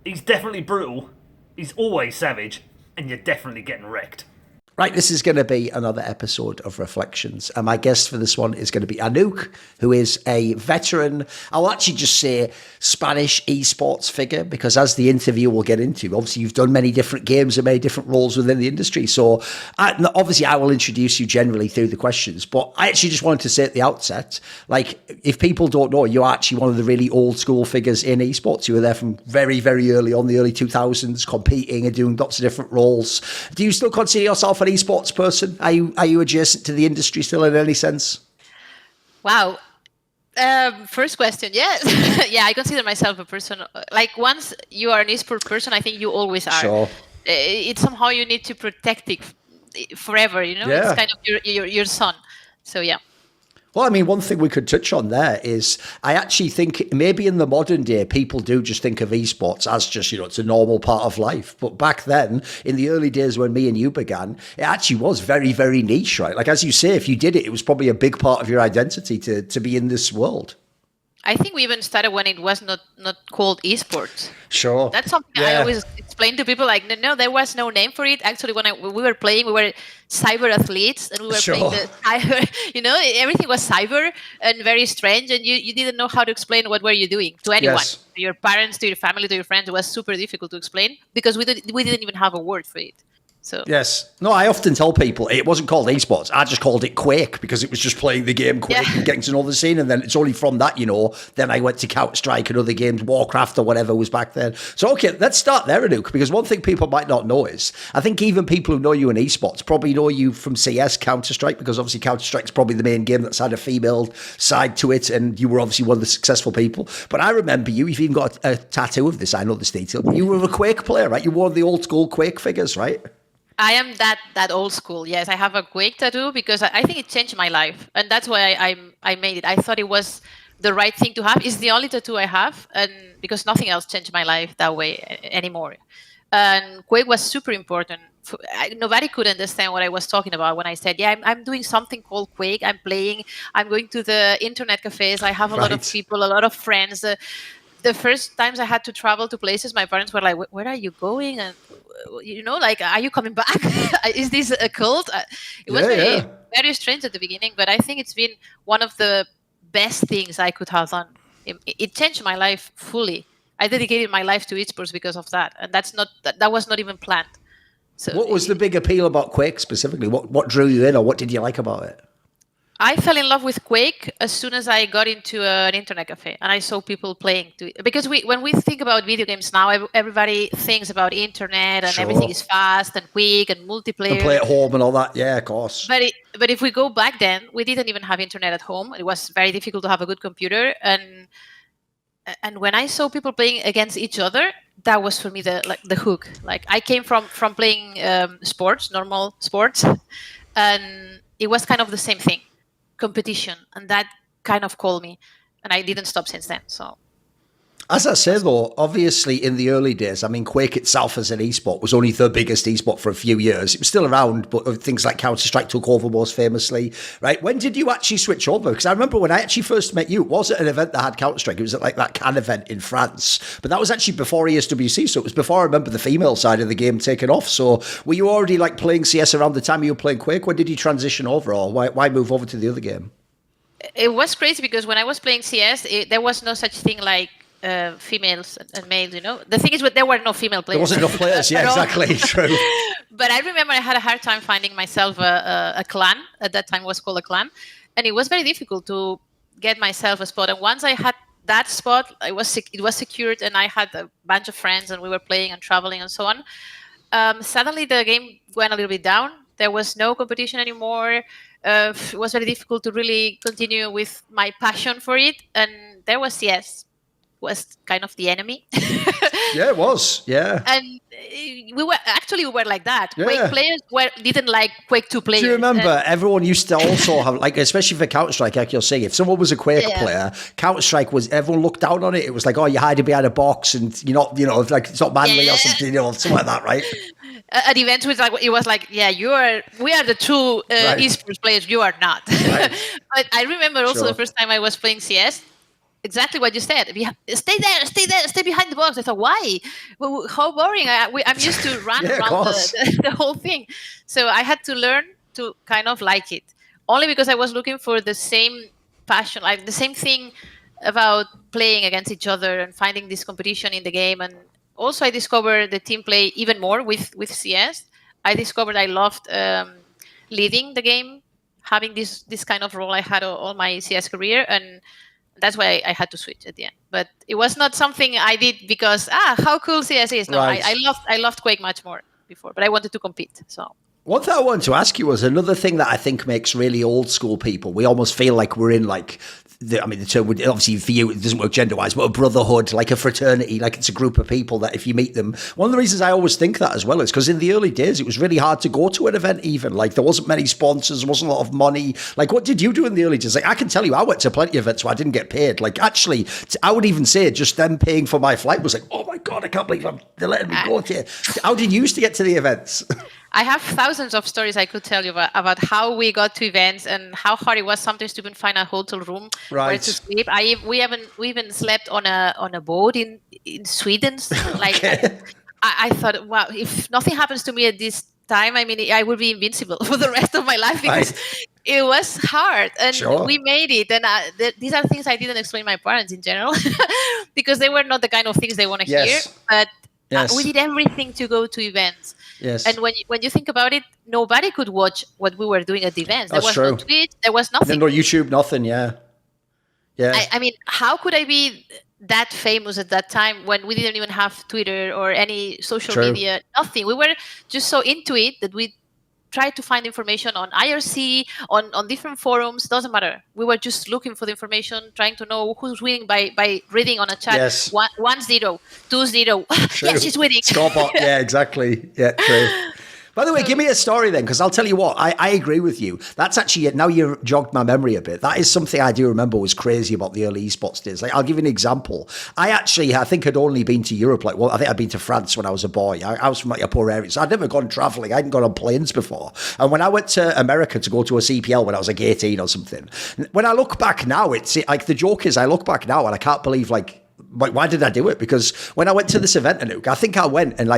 He's definitely brutal. He's always savage, and you're definitely getting wrecked. Right, this is going to be another episode of Reflections. And my guest for this one is going to be aNouC, who is a veteran, I'll actually just say Spanish esports figure, because as the interview will get into, obviously you've done many different games and many different roles within the industry. So obviously I will introduce you generally through the questions, but I actually just wanted to say at the outset, like, if people don't know, you're actually one of the really old school figures in esports. You were there from very, very early on, the early 2000s, competing and doing lots of different roles. Do you still consider yourself an esports person? Are you adjacent to the industry still in any sense? Wow. First question, yes. Yeah, I consider myself a person. Like, once you are an esports person, I think you always are. Sure. It's somehow you need to protect it forever, you know? Yeah. It's kind of your son. So, yeah. Well, I mean, one thing we could touch on there is I actually think maybe in the modern day, people do just think of esports as just, it's a normal part of life. But back then, in the early days when me and you began, it actually was very, very niche, right? Like, as you say, if you did it, it was probably a big part of your identity to be in this world. I think we even started when it was not called esports. Sure. That's something I always explain to people. Like, no, there was no name for it. Actually, when we were playing, we were cyber athletes, and we were playing the cyber. Everything was cyber and very strange, and you didn't know how to explain what were you doing to anyone, to your parents, to your family, to your friends. It was super difficult to explain because we didn't even have a word for it. So. Yes. No, I often tell people it wasn't called esports. I just called it Quake because it was just playing the game Quake and getting to know the scene. And then it's only from that, then I went to Counter-Strike and other games, Warcraft or whatever was back then. So, okay, let's start there, aNouC, because one thing people might not know is I think even people who know you in esports probably know you from CS, Counter-Strike, because obviously Counter-Strike is probably the main game that's had a female side to it. And you were obviously one of the successful people. But I remember you've even got a tattoo of this. I know this detail. You were a Quake player, right? You wore the old school Quake figures, right? I am that old school. Yes, I have a Quake tattoo because I think it changed my life, and that's why I made it. I thought it was the right thing to have. It's the only tattoo I have, and because nothing else changed my life that way anymore. And Quake was super important. Nobody could understand what I was talking about when I said, "Yeah, I'm doing something called Quake. I'm playing. I'm going to the internet cafes. I have a lot of people, a lot of friends." The first times I had to travel to places, my parents were like, "Where are you going?" And like, "Are you coming back? Is this a cult?" It was very strange at the beginning, but I think it's been one of the best things I could have done. It changed my life fully. I dedicated my life to esports because of that, and that was not even planned. So, what was the big appeal about Quake specifically? What drew you in, or what did you like about it? I fell in love with Quake as soon as I got into an internet cafe and I saw people playing. Because when we think about video games now, everybody thinks about internet and everything is fast and quick and multiplayer. And play at home and all that. Yeah, of course. But if we go back then, we didn't even have internet at home. It was very difficult to have a good computer. And when I saw people playing against each other, that was for me the hook. Like, I came from playing normal sports, and it was kind of the same thing. Competition, and that kind of called me, and I didn't stop since then. So, as I say though, obviously in the early days, I mean, Quake itself as an esport was only the biggest esport for a few years. It was still around, but things like Counter-Strike took over most famously, right? When did you actually switch over? Because I remember when I actually first met you, it wasn't an event that had Counter-Strike. It was at like that Cannes event in France, but that was actually before ESWC. So it was before I remember the female side of the game taking off. So were you already like playing CS around the time you were playing Quake? When did you transition over, or why move over to the other game? It was crazy because when I was playing CS, there was no such thing like females and males, The thing is, there were no female players. There wasn't enough players, yeah, exactly, true. But I remember I had a hard time finding myself a clan. At that time, it was called a clan. And it was very difficult to get myself a spot. And once I had that spot, it was secured, and I had a bunch of friends, and we were playing and traveling and so on. Suddenly, the game went a little bit down. There was no competition anymore. It was very difficult to really continue with my passion for it. And there was CS. Was kind of the enemy. Yeah, it was. Yeah. And we were like that. Yeah. Quake players didn't like Quake 2 players. Do you remember everyone used to also have, like, especially for Counter-Strike, like you're saying, if someone was a Quake player, Counter-Strike everyone looked down on it. It was like, oh, you're hiding behind a box and you're not, like it's not manly or something, something like that, right? At events, we are the true esports players. You are not. Right. But I remember also the first time I was playing CS. exactly what you said. Stay there, stay behind the box. I thought, why? Well, how boring! I'm used to run around the whole thing. So I had to learn to kind of like it, only because I was looking for the same passion, like the same thing about playing against each other and finding this competition in the game. And also I discovered the team play even more with CS. I discovered I loved leading the game, having this kind of role I had all my CS career, and that's why I had to switch at the end. But it was not something I did because how cool CS is. No, right. I loved Quake much more before, but I wanted to compete. So one thing I wanted to ask you was another thing that I think makes really old school people. We almost feel like we're in like. The term would obviously for you it doesn't work gender wise, but a brotherhood, like a fraternity, like it's a group of people that if you meet them. One of the reasons I always think that as well is because in the early days it was really hard to go to an event. Even like there wasn't many sponsors, there wasn't a lot of money. Like what did you do in the early days? Like I can tell you, I went to plenty of events where I didn't get paid. Like actually, I would even say just them paying for my flight was like, oh my god, I can't believe they're letting me go here. How did you used to get to the events? I have thousands of stories I could tell you about how we got to events and how hard it was sometimes to even find a hotel room where to sleep. We even slept on a boat in Sweden. Like I thought, wow, if nothing happens to me at this time, I mean, I would be invincible for the rest of my life because it was hard, and we made it. And these are things I didn't explain to my parents in general because they were not the kind of things they want to hear. But we did everything to go to events. Yes. And when you think about it, nobody could watch what we were doing at the events. There was no Twitch, there was nothing. No YouTube, nothing, yeah. I mean, how could I be that famous at that time when we didn't even have Twitter or any social media, nothing. We were just so into it that we tried to find information on IRC, on different forums, doesn't matter. We were just looking for the information, trying to know who's winning by reading on a chat. Yes. 1-0, 2-0. Yes, she's winning. Scoreboard. Yeah, exactly. Yeah, true. By the way, give me a story then, because I'll tell you what, I agree with you. That's actually, now you've jogged my memory a bit. That is something I do remember was crazy about the early esports days. Like, I'll give you an example. I think I'd only been to Europe. I think I'd been to France when I was a boy. I was from like a poor area, so I'd never gone traveling. I hadn't gone on planes before. And when I went to America to go to a CPL when I was like 18 or something, when I look back now, it's like the joke is I look back now and I can't believe why did I do it? Because when I went to this event, aNouC, I think I went and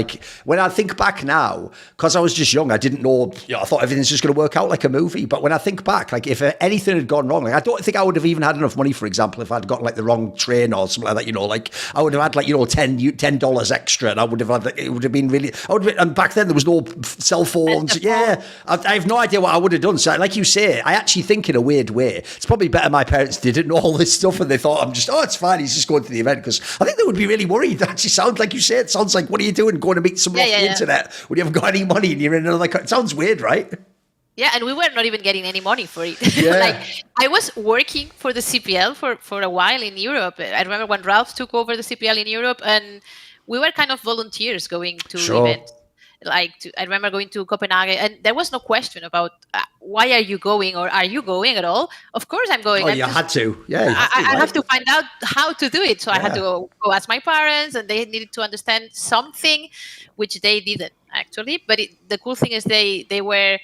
when I think back now, because I was just young, I didn't know, I thought everything's just going to work out like a movie. But when I think back, if anything had gone wrong, I don't think I would have even had enough money, for example, if I'd got the wrong train or something like that, I would have had $10 extra and I would have had, it would have been really, and back then there was no cell phones. Yeah. I have no idea what I would have done. So like you say, I actually think in a weird way, it's probably better my parents didn't know all this stuff and they thought it's fine, he's just going to the event. Because I think they would be really worried. That actually sounds like you say. It sounds like, what are you doing? Going to meet someone off the internet when you haven't got any money and you're in another country. It sounds weird, right? Yeah, and we were not even getting any money for it. Yeah. I was working for the CPL for a while in Europe. I remember when Ralf took over the CPL in Europe, and we were kind of volunteers going to events. I remember going to Copenhagen, and there was no question about why are you going or are you going at all? Of course I'm going. Oh, you had to. Yeah, I have to find out how to do it. So I had to go ask my parents, and they needed to understand something, which they didn't actually. But the cool thing is they were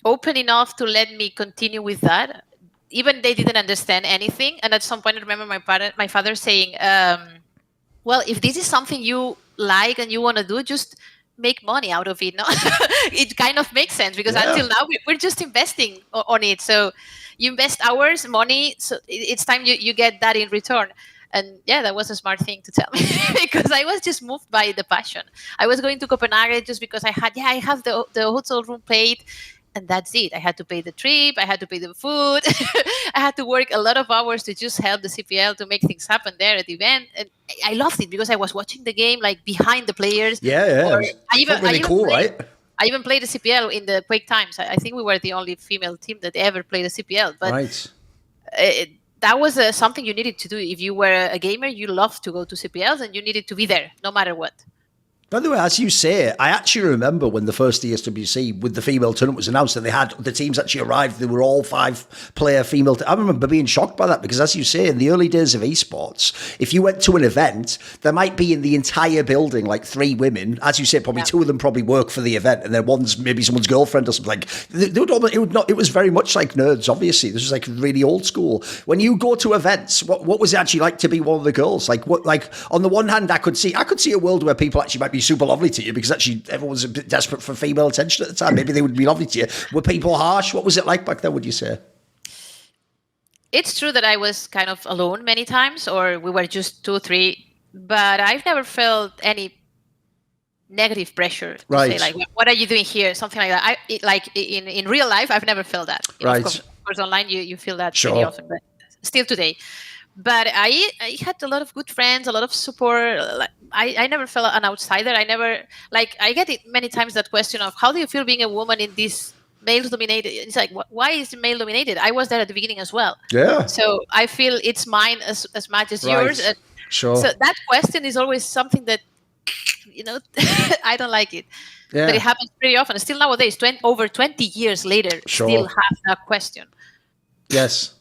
open enough to let me continue with that. Even they didn't understand anything. And at some point I remember my father saying, well, if this is something you like and you want to do, just make money out of it. No, it kind of makes sense because until now we're just investing on it. So you invest hours, money, so it's time you get that in return. And that was a smart thing to tell me because I was just moved by the passion. I was going to Copenhagen just because I have the hotel room paid, and that's it. I had to pay the trip, I had to pay the food, I had to work a lot of hours to just help the CPL to make things happen there at the event. And I loved it because I was watching the game behind the players. Yeah. Right? I even played the CPL in the Quake times. I think we were the only female team that ever played the CPL. But that was something you needed to do. If you were a gamer, you loved to go to CPLs and you needed to be there no matter what. By the way, as you say, I actually remember when the first ESWC with the female tournament was announced and they had the teams actually arrived. They were all 5-player female. I remember being shocked by that because, as you say, in the early days of esports, if you went to an event, there might be in the entire building like 3 women. As you say, probably 2 of them probably work for the event, and then one's maybe someone's girlfriend or something. Like it was very much like nerds. Obviously, this was like really old school. When you go to events, what was it actually like to be one of the girls? Like on the one hand, I could see a world where people actually might be super lovely to you because actually everyone was a bit desperate for female attention at the time. Maybe they would be lovely to you. Were people harsh? What was it like back then, would you say? It's true that I was kind of alone many times, or we were just 2 or 3, but I've never felt any negative pressure to say like, what are you doing here? Something like that. In real life, I've never felt that. Of course, online you feel that pretty often, but still today. But I had a lot of good friends, a lot of support. I never felt an outsider. I get it many times, that question of how do you feel being a woman in this male-dominated? It's like, why is it male-dominated? I was there at the beginning as well. Yeah. So I feel it's mine as much as yours. And so that question is always something that, I don't like it. Yeah. But it happens pretty often. Still nowadays, over 20 years later, still have that question. Yes.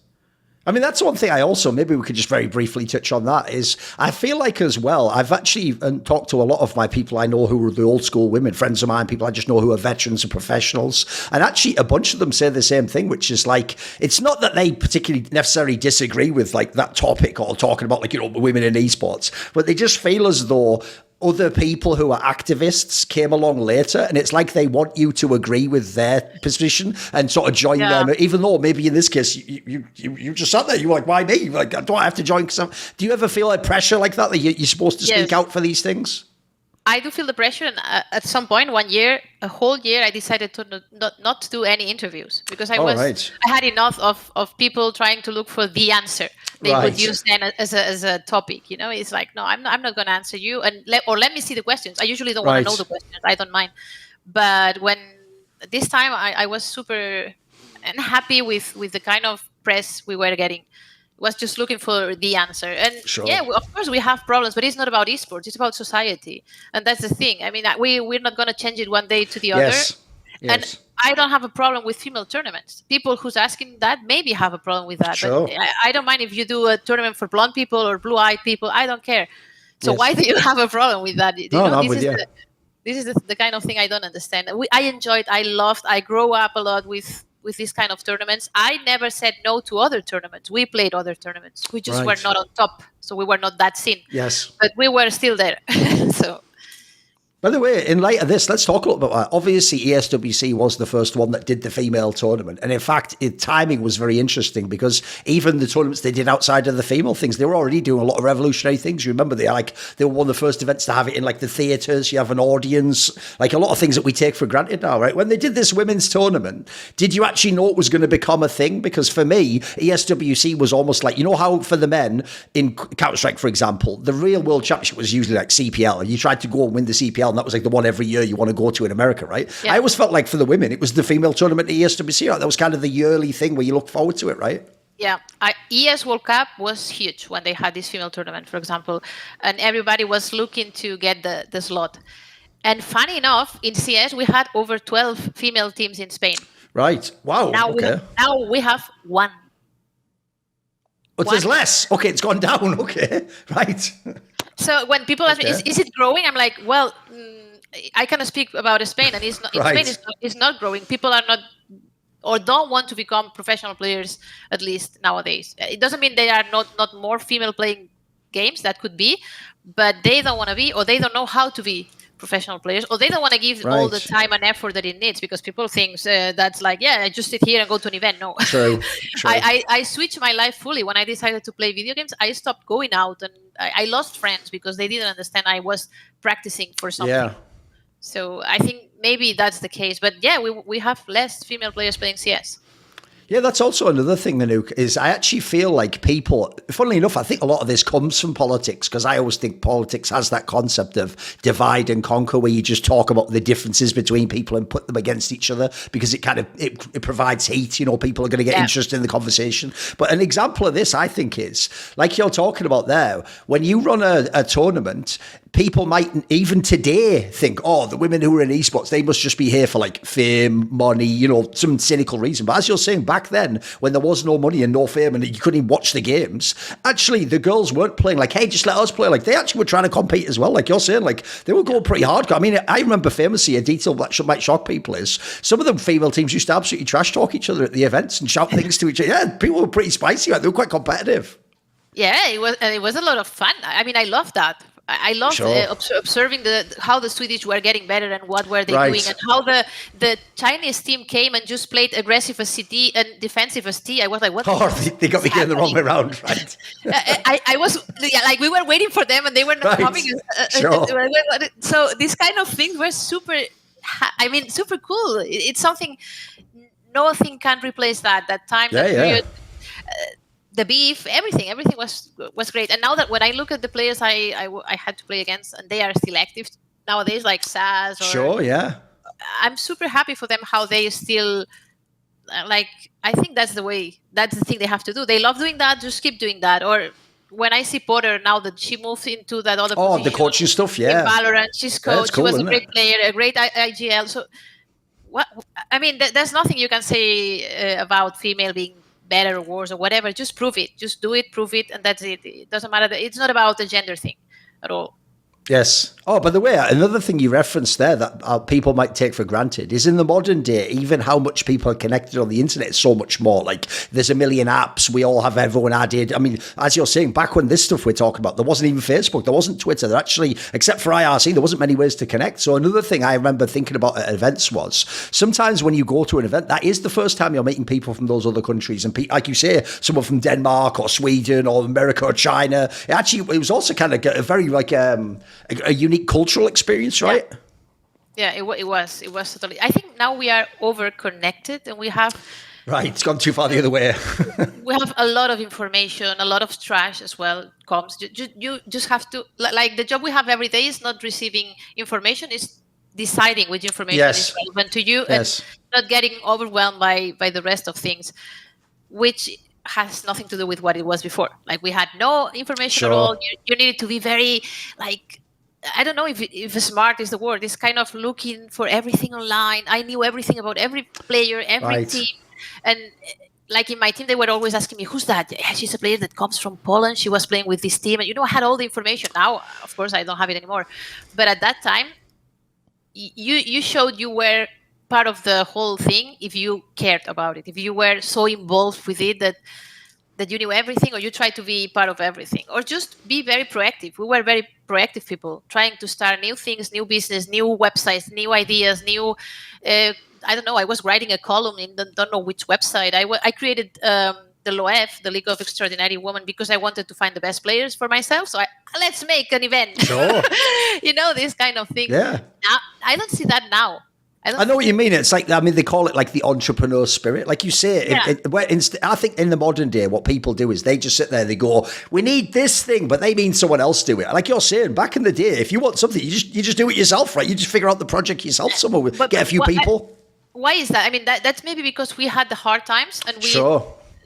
I mean, that's one thing I also, maybe we could just very briefly touch on that, is I feel like as well, I've actually talked to a lot of my people I know who are the old school women, friends of mine, people I just know who are veterans and professionals. And actually a bunch of them say the same thing, which is like, it's not that they particularly necessarily disagree with like that topic or talking about like, women in esports, but they just feel as though other people who are activists came along later, and it's like they want you to agree with their position and sort of join them, even though maybe in this case you just sat there, you were like, why me? Like, do I have to join? Do you ever feel like pressure like that you're supposed to speak out for these things? I do feel the pressure, and at some point, a whole year, I decided to not to do any interviews because I had enough of people trying to look for the answer they would use then as a topic. It's like, no, I'm not going to answer you, and let me see the questions. I usually don't want to know the questions. I don't mind, but when this time I was super unhappy with the kind of press we were getting. Was just looking for the answer. And of course we have problems, but it's not about esports, it's about society. And that's the thing. I mean, we're not going to change it one day to the other. And I don't have a problem with female tournaments. People who's asking that maybe have a problem with that. But I don't mind if you do a tournament for blonde people or blue-eyed people. I don't care. So why do you have a problem with that? This is the kind of thing I don't understand. I enjoyed, I loved, I grew up a lot with this kind of tournaments. I never said no to other tournaments. We played other tournaments. We just were not on top. So we were not that seen. Yes. But we were still there. So. By the way, in light of this, let's talk a little bit about that. Obviously, ESWC was the first one that did the female tournament. And in fact, timing was very interesting because even the tournaments they did outside of the female things, they were already doing a lot of revolutionary things. You remember they were one of the first events to have it in like the theatres. You have an audience, like a lot of things that we take for granted now, right? When they did this women's tournament, did you actually know it was going to become a thing? Because for me, ESWC was almost like, how for the men in Counter-Strike, for example, the real world championship was usually like CPL. And you tried to go and win the CPL. And that was like the one every year you want to go to in America, right? Yeah. I always felt like for the women, it was the female tournament at ESWC. Right? That was kind of the yearly thing where you look forward to it, right? Yeah. ES World Cup was huge when they had this female tournament, for example, and everybody was looking to get the slot. And funny enough, in CS, we had over 12 female teams in Spain. Right. Wow. Now we have one. But there's less. Okay, it's gone down. Okay, right. So when people ask me, is it growing? I'm like, well, I cannot speak about Spain, and Spain is not growing. People are not or don't want to become professional players, at least nowadays. It doesn't mean they are not more female playing games. That could be, but they don't want to be, or they don't know how to be professional players, or they don't want to give all the time and effort that it needs, because people think that's like, I just sit here and go to an event. No. True. I switched my life fully when I decided to play video games. I stopped going out, and I lost friends because they didn't understand I was practicing for something. Yeah. So I think maybe that's the case, but we have less female players playing CS. Yeah, that's also another thing, aNouC, is I actually feel like people, funnily enough, I think a lot of this comes from politics, because I always think politics has that concept of divide and conquer, where you just talk about the differences between people and put them against each other, because it kind of, it provides heat, people are going to get interested in the conversation. But an example of this, I think, is, like you're talking about there, when you run a tournament, people might even today think, oh, the women who are in esports, they must just be here for like fame, money, you know, some cynical reason. But as you're saying, back then, when there was no money and no fame and you couldn't even watch the games, actually the girls weren't playing like, hey, just let us play. Like they actually were trying to compete as well. Like you're saying, like they were going pretty hardcore. I mean, I remember famously, a detail that might shock people is some of the female teams used to absolutely trash talk each other at the events and shout things to each other. Yeah, people were pretty spicy. Like, they were quite competitive. Yeah, it was a lot of fun. I mean, I love that. I love observing how the Swedish were getting better and what were they doing, and how the Chinese team came and just played aggressive as CD and defensive as T. I was like, what? Oh, they got me getting the wrong way around, right? I was like, we were waiting for them and they were not coming. So these kind of things were super cool. It's something, nothing can replace that time, that period. The beef, everything was great. And now that when I look at the players I had to play against, and they are still active nowadays, like zAAz. I'm super happy for them how they still, like, I think that's the thing they have to do. They love doing that, just keep doing that. Or when I see Potter now that she moved into that other position, the coaching stuff, in VALORANT, she's coach. Cool, she was a great player, a great IGL. So what I mean, there's nothing you can say about female being better or worse or whatever. Just prove it. Just do it, prove it, and that's it. It doesn't matter. It's not about the gender thing at all. Yes. Oh, by the way, another thing you referenced there that people might take for granted is in the modern day, even how much people are connected on the internet is so much more. Like, there's a million apps. We all have everyone added. I mean, as you're saying, back when this stuff we're talking about, there wasn't even Facebook. There wasn't Twitter. There actually, except for IRC, there wasn't many ways to connect. So another thing I remember thinking about at events was sometimes when you go to an event, that is the first time you're meeting people from those other countries. And like you say, someone from Denmark or Sweden or America or China. It was also kind of a very like... a unique cultural experience, right? Yeah, it was totally. I think now we are over connected and we have... Right, it's gone too far the other way. We have a lot of information, a lot of trash as well comes. You just have to, like, the job we have every day is not receiving information, it's deciding which information is relevant to you and not getting overwhelmed by the rest of things, which has nothing to do with what it was before. Like, we had no information at all. You needed to be very, like, I don't know if smart is the word. It's kind of looking for everything online. I knew everything about every player, every team. And like in my team, they were always asking me, who's that? Yeah, she's a player that comes from Poland. She was playing with this team. And, I had all the information. Now, of course, I don't have it anymore. But at that time, you showed you were part of the whole thing if you cared about it. If you were so involved with it that you knew everything, or you tried to be part of everything, or just be very proactive. We were very proactive people, trying to start new things, new business, new websites, new ideas, new... I don't know, I was writing a column in don't know which website. I created the LOEF, the League of Extraordinary Women, because I wanted to find the best players for myself. So let's make an event. Sure. This kind of thing. Yeah. Now, I don't see that now. I know what you mean. It's like, I mean, they call it like the entrepreneur spirit. Like you say, I think in the modern day, what people do is they just sit there, they go, we need this thing, but they mean someone else do it. Like you're saying, back in the day, if you want something, you just do it yourself, right? You just figure out the project yourself somewhere, get a few people. Why is that? I mean, that's maybe because we had the hard times and we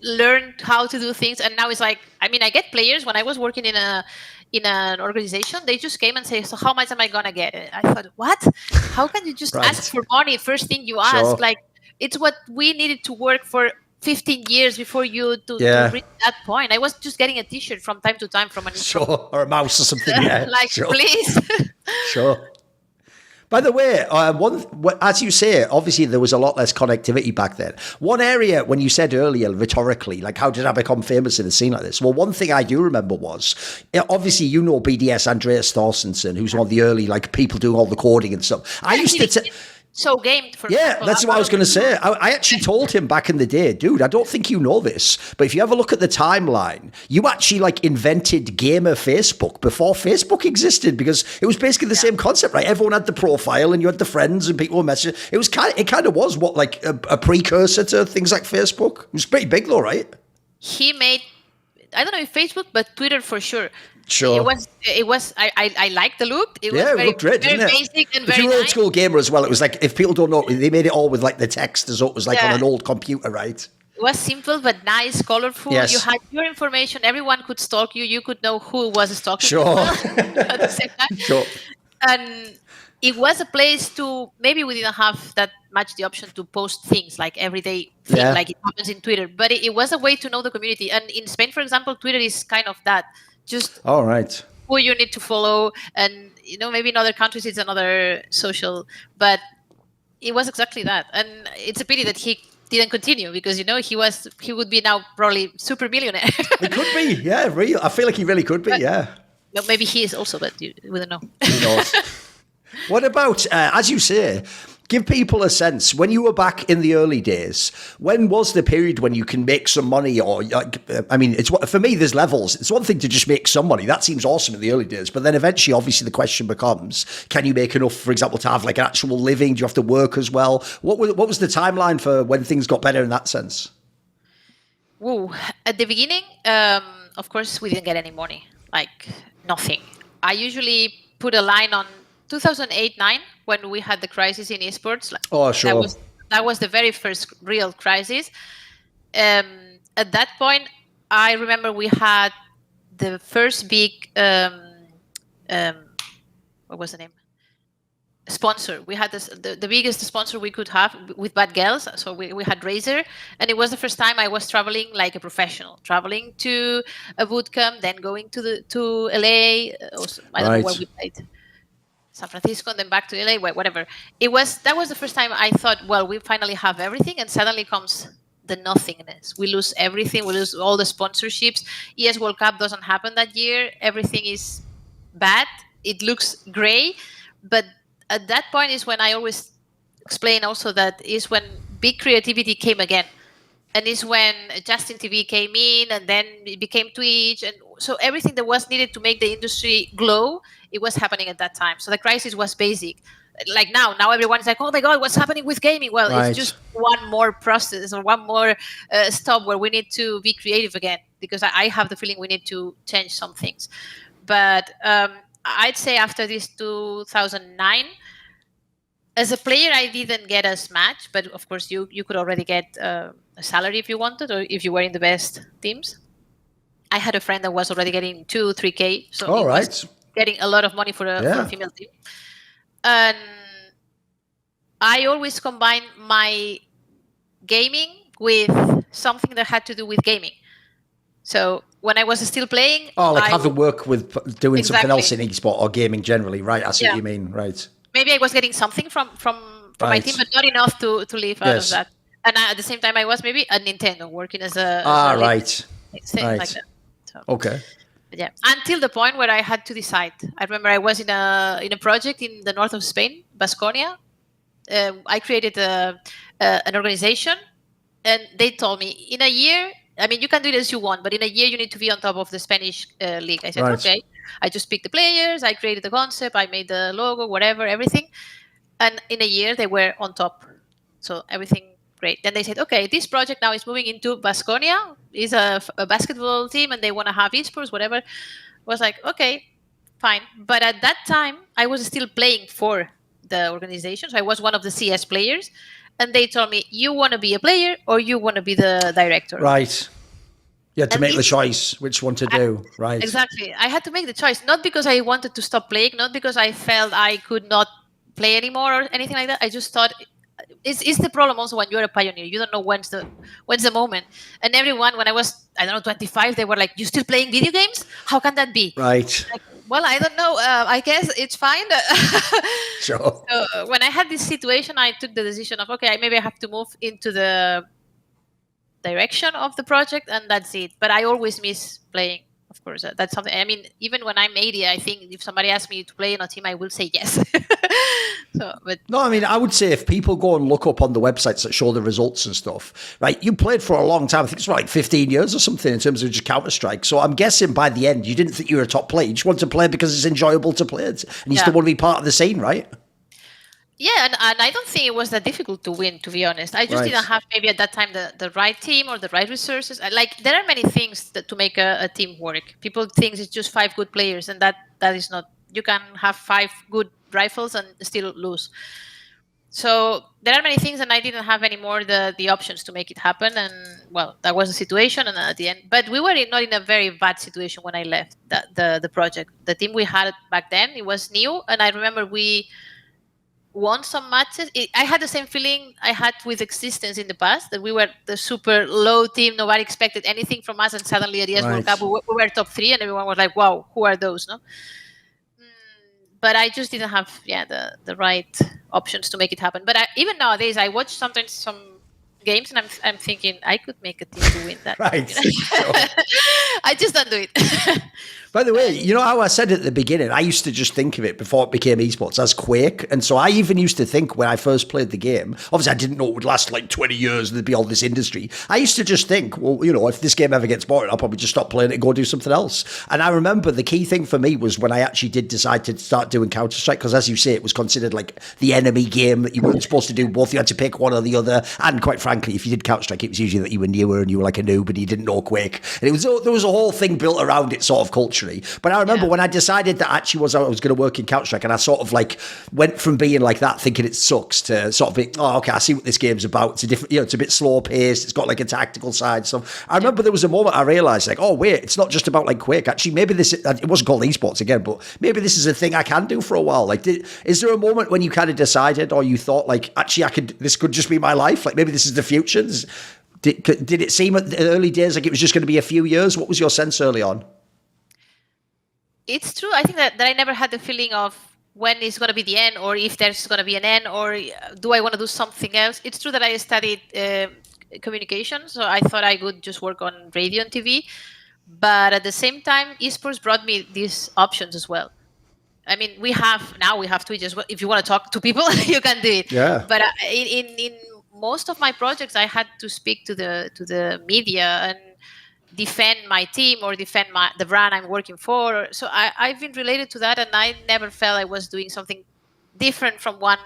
learned how to do things. And now it's like, I mean, I get players. When I was working in an organization, they just came and say, so how much am I gonna get? I thought, what? How can you just ask for money? First thing you ask, like, it's what we needed to work for 15 years before you to reach that point. I was just getting a t-shirt from time to time from an or a mouse or something. Please. By the way, as you say, obviously there was a lot less connectivity back then. One area, when you said earlier, rhetorically, like how did I become famous in a scene like this? Well, one thing I do remember was, obviously BDS Andreas Thorstensen, who's one of the early people doing all the coding and stuff. I used to... sogamed for example. That's what I was going to say. I actually told him back in the day, dude, I don't think you know this, but if you ever look at the timeline, you actually invented gamer Facebook before Facebook existed, because it was basically the same concept, right? Everyone had the profile and you had the friends and people were messaging. It kind of was a precursor to things like Facebook. It was pretty big though, right? He made, I don't know if Facebook, but Twitter for sure. Sure. It was. I liked the look. It was it looked great, very didn't it? basic and if very you're an old nice. School gamer as well, it was like, if people don't know, they made it all with the text as it was on an old computer, right? It was simple but nice, colorful. Yes. You had your information. Everyone could stalk you. You could know who was stalking Sure. you at the same time. Sure. And it was a place to, maybe we didn't have that much the option to post things like everyday thing, Yeah. like it happens in Twitter, but it was a way to know the community. And in Spain, for example, Twitter is kind of that, just All right. who you need to follow. And, maybe in other countries it's another social, but it was exactly that. And it's a pity that he didn't continue, because, he would be now probably super millionaire. He could be, yeah, real. I feel like he really could be, yeah. No, maybe he is also, but we don't know. Who knows? What about, as you say, give people a sense, when you were back in the early days, when was the period when you can make some money? Or, for me, there's levels. It's one thing to just make some money. That seems awesome in the early days. But then eventually, obviously, the question becomes, can you make enough, for example, to have like an actual living? Do you have to work as well? What was the timeline for when things got better in that sense? Whoa. At the beginning, of course, we didn't get any money, like nothing. I usually put a line on 2008-9 when we had the crisis in esports. Oh, sure. That was the very first real crisis. At that point, I remember we had the first big, what was the name? Sponsor. We had the biggest sponsor we could have with Bad Girls. So we had Razer, and it was the first time I was traveling like a professional, traveling to a bootcamp, then going to LA. I don't know where we played. San Francisco, and then back to LA, whatever. That was the first time I thought, well, we finally have everything, and suddenly comes the nothingness. We lose everything. We lose all the sponsorships. ES World Cup doesn't happen that year. Everything is bad. It looks gray. But at that point is when I always explain also that is when big creativity came again. And is when Justin TV came in, and then it became Twitch. And so everything that was needed to make the industry glow, it was happening at that time. So the crisis was basic. Like now everyone's like, oh my God, what's happening with gaming? Well, It's just one more process or one more stop where we need to be creative again, because I have the feeling we need to change some things. But I'd say after this 2009, as a player, I didn't get as much, but of course you could already get a salary if you wanted, or if you were in the best teams. I had a friend that was already getting 2-3K, so he was getting a lot of money for a female team. And I always combine my gaming with something that had to do with gaming. So when I was still playing, having work with doing something else in eSport or gaming generally, right? I see what you mean, right? Maybe I was getting something from my team, but not enough to live out of that. And at the same time, I was maybe at Nintendo working as a thing like that. So, okay. Yeah, until the point where I had to decide. I remember I was in a project in the north of Spain, Baskonia. I created an organization, and they told me in a year. I mean, you can do it as you want, but in a year you need to be on top of the Spanish league. I said, okay. I just picked the players. I created the concept. I made the logo, whatever, everything. And in a year they were on top. So everything great. Then they said, okay, this project now is moving into Baskonia. It's a basketball team, and they want to have esports, whatever. I was like, okay, fine. But at that time, I was still playing for the organization. So I was one of the CS players. And they told me, you want to be a player or you want to be the director? Right. You had to make the choice which one to do, right? Exactly. I had to make the choice, not because I wanted to stop playing, not because I felt I could not play anymore or anything like that. I just thought it's the problem also when you're a pioneer. You don't know when's the moment. And everyone, when I was, 25, they were like, you still playing video games? How can that be? Right. Like, well, I don't know. I guess it's fine. Sure. So when I had this situation, I took the decision of, okay, maybe I have to move into the direction of the project, and that's it. But I always miss playing, of course. That's something. I mean, even when I'm 80, I think if somebody asks me to play in a team, I will say yes. No, I mean, I would say if people go and look up on the websites that show the results and stuff, right? You played for a long time. I think it's like 15 years or something in terms of just Counter-Strike. So I'm guessing by the end, you didn't think you were a top player. You just want to play because it's enjoyable to play it, and you still want to be part of the scene, right? Yeah, and I don't think it was that difficult to win, to be honest. I just didn't have maybe at that time the right team or the right resources. Like, there are many things to make a team work. People think it's just 5 good players, and that is not. You can have 5 good rifles and still lose. So there are many things, and I didn't have any more the options to make it happen. And well, that was the situation. And at the end, but we were not in a very bad situation when I left the project. The team we had back then, it was new, and I remember we won some matches. I had the same feeling I had with Existence in the past, that we were the super low team. Nobody expected anything from us, and suddenly at the World Cup we were top 3, and everyone was like, "Wow, who are those?" No. But I just didn't have the right options to make it happen. But even nowadays, I watch sometimes some games, and I'm thinking I could make a team to win that. Right. Sure. I just don't do it. By the way, you know how I said at the beginning, I used to just think of it before it became esports as Quake. And so I even used to think when I first played the game, obviously I didn't know it would last like 20 years and there'd be all this industry. I used to just think, well, you know, if this game ever gets boring, I'll probably just stop playing it and go do something else. And I remember the key thing for me was when I actually did decide to start doing Counter-Strike, because as you say, it was considered like the enemy game that you weren't supposed to do both. You had to pick one or the other. And quite frankly, if you did Counter-Strike, it was usually that you were newer and you were like a noob and you didn't know Quake. And there was a whole thing built around it sort of culturally. But I remember when I decided that actually I was going to work in Counter-Strike, and I sort of like went from being like that, thinking it sucks, to sort of being, oh, okay, I see what this game's about. It's a different, you know, it's a bit slow paced. It's got like a tactical side. So I remember there was a moment I realized like, oh wait, it's not just about like Quake. Actually, maybe it wasn't called esports again, but maybe this is a thing I can do for a while. Like, is there a moment when you kind of decided, or you thought like, actually, this could just be my life? Like maybe this is the future. Did it seem at the early days like it was just going to be a few years? What was your sense early on? It's true. I think that I never had the feeling of when is going to be the end, or if there's going to be an end, or do I want to do something else. It's true that I studied communication, so I thought I would just work on radio and TV. But at the same time, esports brought me these options as well. I mean, we have Twitch as well. If you want to talk to people, you can do it. Yeah. But in most of my projects, I had to speak to the media and defend my team or defend the brand I'm working for. So I've been related to that, and I never felt I was doing something different from one.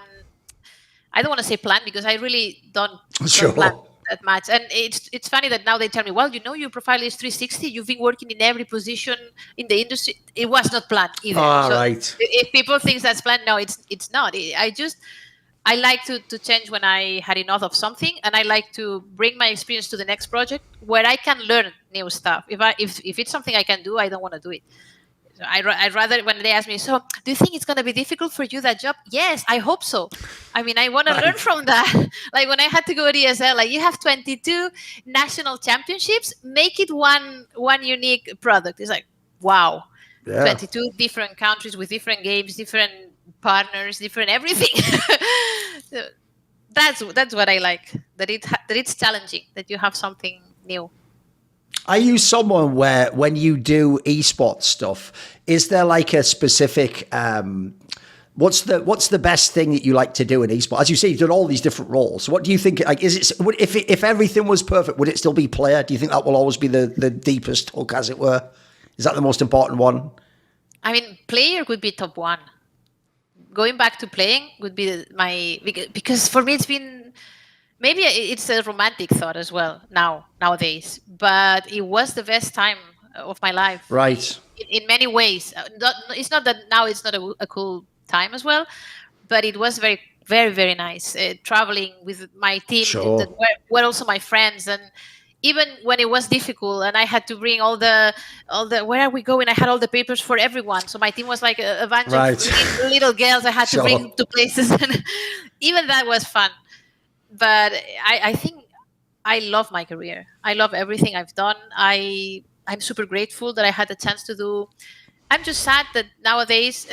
I don't want to say plan, because I really don't plan that much. And it's funny that now they tell me, well, you know, your profile is 360. You've been working in every position in the industry. It was not planned either. Right. If people think that's planned, no, it's not. I like to change when I had enough of something, and I like to bring my experience to the next project where I can learn new stuff. If it's something I can do, I don't want to do it. So I'd rather, when they ask me, so do you think it's going to be difficult for you, that job? Yes, I hope so. I mean, I want to learn from that. Like when I had to go to ESL, like you have 22 national championships, make it one unique product. It's like, wow, 22 different countries with different games, different partners, different everything. So that's what I like, that it's challenging, that you have something new. Are you someone where when you do esports stuff, is there like a specific what's the best thing that you like to do in esports? As you say, you've done all these different roles. What do you think? Like, if everything was perfect, would it still be player? Do you think that will always be the deepest hook, as it were? Is that the most important one? I mean, player would be top one. Going back to playing would be because for me it's been, maybe it's a romantic thought as well nowadays, but it was the best time of my life. Right. In many ways. It's not that now it's not a cool time as well, but it was very, very, very nice. Traveling with my team that were also my friends, and even when it was difficult and I had to bring all the where are we going? I had all the papers for everyone. So my team was like a bunch of little girls I had to bring to places. And even that was fun. But I think I love my career. I love everything I've done. I'm super grateful that I had the chance to do. I'm just sad that nowadays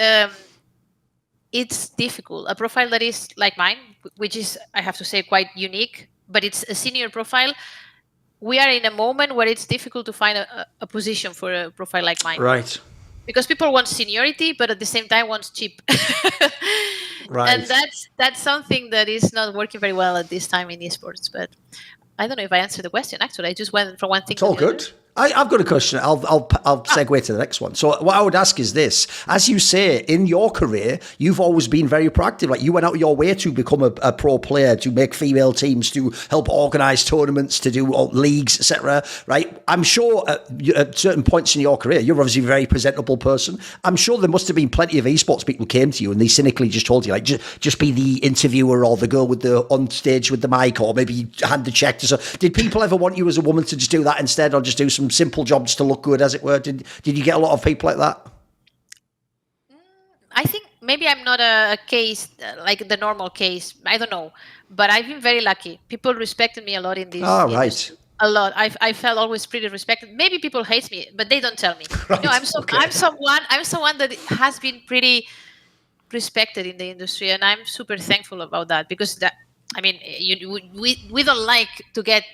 it's difficult. A profile that is like mine, which is, I have to say, quite unique, but it's a senior profile. We are in a moment where it's difficult to find a position for a profile like mine. Right. Because people want seniority, but at the same time wants cheap. Right. And that's something that is not working very well at this time in esports. But I don't know if I answered the question. Actually, I just went from one thing to the other. It's all good. I've got a question. I'll segue to the next one. So what I would ask is this: as you say, in your career, you've always been very proactive. Like you went out of your way to become a pro player, to make female teams, to help organise tournaments, to do leagues, etc. Right? I'm sure at certain points in your career, you're obviously a very presentable person. I'm sure there must have been plenty of esports people who came to you and they cynically just told you, like, just be the interviewer or the girl with the on stage with the mic, or maybe hand the check to. So, did people ever want you as a woman to just do that instead, or just do some simple jobs to look good, as it were? Did you get a lot of people like that? I think maybe I'm not a case like the normal case. I don't know, but I've been very lucky. People respected me a lot in this. Oh, right. A lot. I felt always pretty respected. Maybe people hate me, but they don't tell me. Right. I'm someone that has been pretty respected in the industry, and I'm super thankful about that, because we don't like to get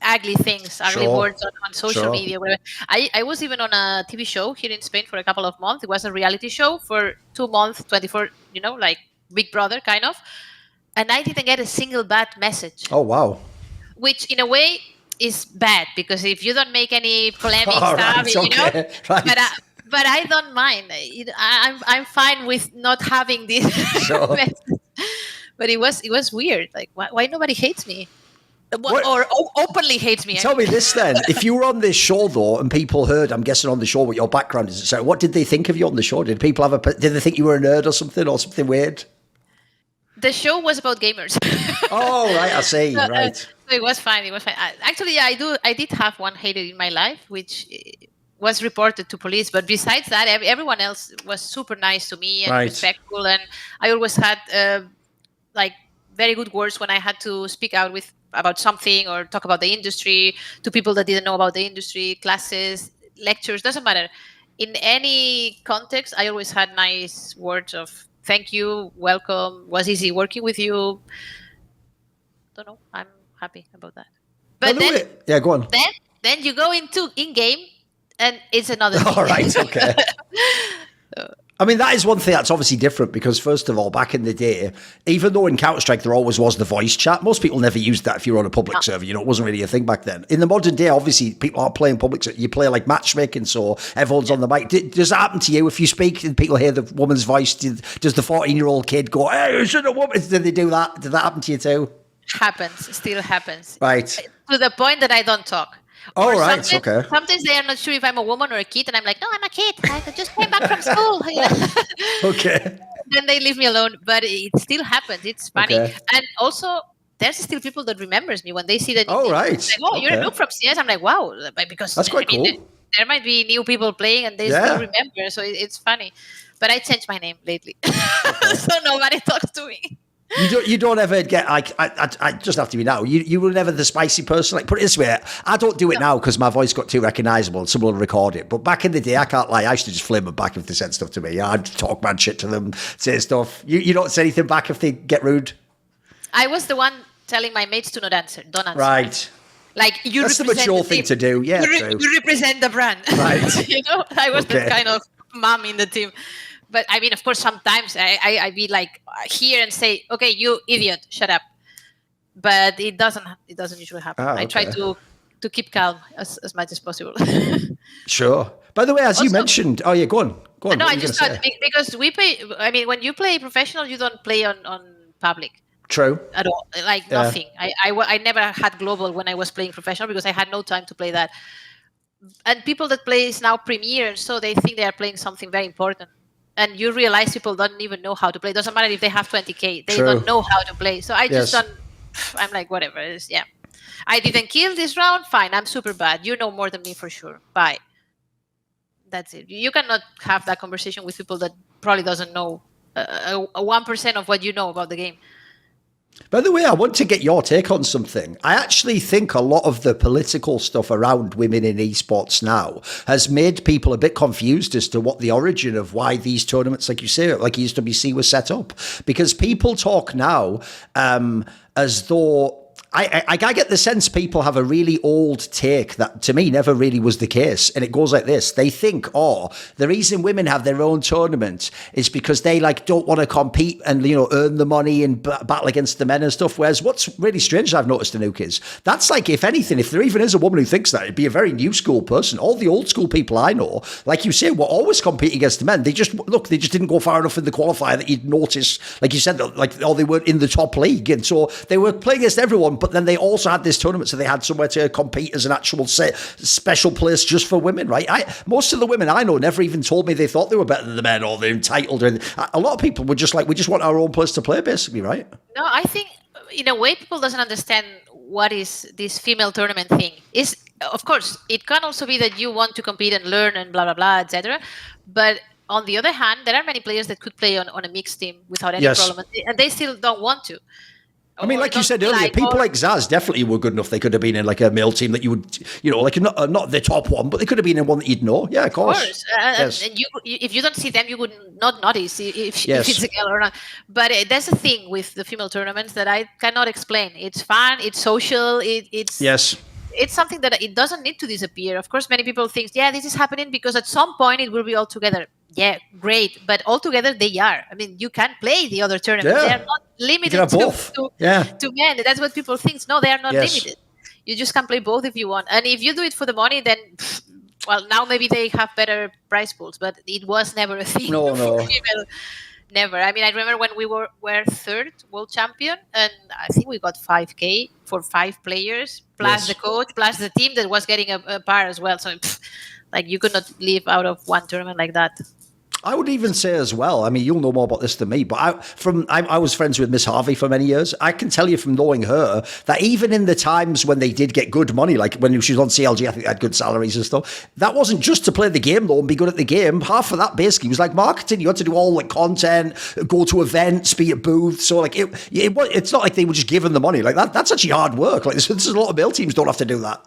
ugly things, ugly words on social media, whatever. I was even on a TV show here in Spain for a couple of months. It was a reality show for 2 months, 24, like Big Brother kind of, and I didn't get a single bad message. Oh, wow. Which in a way is bad, because if you don't make any polemic stuff, right, okay. Right. But I don't mind. I'm fine with not having this message. But it was weird. Like, why nobody hates me? Or openly hates me. Tell me this then. If you were on this show though, and people heard, I'm guessing on the show, what your background is, so what did they think of you on the show? Did people did they think you were a nerd or something weird? The show was about gamers. Oh, right, I see. Right. So it was fine. Actually, I did have one hater in my life, which was reported to police. But besides that, everyone else was super nice to me and respectful. And I always had very good words when I had to speak out about something or talk about the industry to people that didn't know about the industry, classes, lectures, doesn't matter. In any context, I always had nice words of thank you, welcome, was easy working with you. Don't know, I'm happy about that. But then, go on. Then you go into in-game and it's another thing. All right, okay. I mean, that is one thing that's obviously different, because first of all, back in the day, even though in Counter-Strike there always was the voice chat, most people never used that if you were on a public server. It wasn't really a thing back then. In the modern day, obviously, people aren't playing public. You play like matchmaking, so everyone's on the mic. Does that happen to you? If you speak and people hear the woman's voice, does the 14-year-old kid go, "Hey, is it a woman?" Did they do that? Did that happen to you too? Still happens. Right. To the point that I don't talk. Oh, right, okay. Sometimes they are not sure if I'm a woman or a kid, and I'm like, no, I'm a kid. I just came back from school. Okay. Then they leave me alone, but it still happens. It's funny. Okay. And also, there's still people that remembers me when they see that. Oh, right. Like, you're a noob from CS. I'm like, wow, because that's quite cool. There might be new people playing, and they still remember, so it's funny. But I changed my name lately, so nobody talks to me. You don't ever get like I just have to be now. You were never the spicy person. Like, put it this way, I don't do it now because my voice got too recognisable and someone will record it. But back in the day, I can't lie, I used to just flame them back if they said stuff to me. I'd talk mad shit to them, say stuff. You don't say anything back if they get rude? I was the one telling my mates to not answer. Don't answer. Right. Like, that's the mature thing to do. Yeah, you represent the brand. Right. I was the kind of mom in the team. But I mean, of course, sometimes I be like here and say, "Okay, you idiot, shut up." But it doesn't usually happen. I try to keep calm as much as possible. Sure. By the way, as you mentioned, go on. No, I just thought because we play. I mean, when you play professional, you don't play on public. True. At all, like nothing. I never had global when I was playing professional because I had no time to play that. And people that play now Premier, so they think they are playing something very important. And you realize people don't even know how to play. It doesn't matter if they have 20K. They don't know how to play. So I just don't... I'm like, whatever. I didn't kill this round. Fine. I'm super bad. You know more than me for sure. Bye. That's it. You cannot have that conversation with people that probably doesn't know a 1% of what you know about the game. By the way, I want to get your take on something. I actually think a lot of the political stuff around women in esports now has made people a bit confused as to what the origin of why these tournaments, like you say, like ESWC was set up. Because people talk now as though I get the sense people have a really old take that to me never really was the case. And it goes like this. They think, the reason women have their own tournament is because they like don't want to compete and, earn the money and battle against the men and stuff. Whereas what's really strange I've noticed, aNouC, is that's like, if anything, if there even is a woman who thinks that, it'd be a very new school person. All the old school people I know, like you say, were always competing against the men. They just didn't go far enough in the qualifier that you'd notice, like you said, they weren't in the top league. And so they were playing against everyone, but then they also had this tournament, so they had somewhere to compete as an actual special place just for women, right? Most of the women I know never even told me they thought they were better than the men or they're entitled. Or a lot of people were just like, we just want our own place to play, basically, right? No, I think in a way people doesn't understand what is this female tournament thing. Is of course it can also be that you want to compete and learn and blah blah blah, etc. But on the other hand, there are many players that could play on a mixed team without any problem, and they still don't want to. I mean, like you said earlier, people like zAAz definitely were good enough. They could have been in like a male team that you would, like not the top one, but they could have been in one that you'd know. Yeah, of course. Yes. And if you don't see them, you would not notice if it's a girl or not. But there's a thing with the female tournaments that I cannot explain. It's fun. It's social. It's It's something that it doesn't need to disappear. Of course, many people think, this is happening because at some point it will be all together. Yeah, great. But altogether they are. I mean, you can play the other tournaments. They are not limited to men. That's what people think. No, they are not limited. You just can play both if you want. And if you do it for the money, then, well, now maybe they have better prize pools. But it was never a thing. No. Never. I mean, I remember when we were third world champion, and I think we got 5K for 5 players, plus the coach, plus the team that was getting a par as well. So, you could not live out of one tournament like that. I would even say as well, I mean, you'll know more about this than me, but I was friends with Miss Harvey for many years. I can tell you from knowing her that even in the times when they did get good money, like when she was on CLG, I think they had good salaries and stuff, that wasn't just to play the game though and be good at the game. Half of that basically was like marketing. You had to do all like content, go to events, be at booths. So like it's not like they were just given the money. Like that's actually hard work. Like this is a lot of male teams don't have to do that.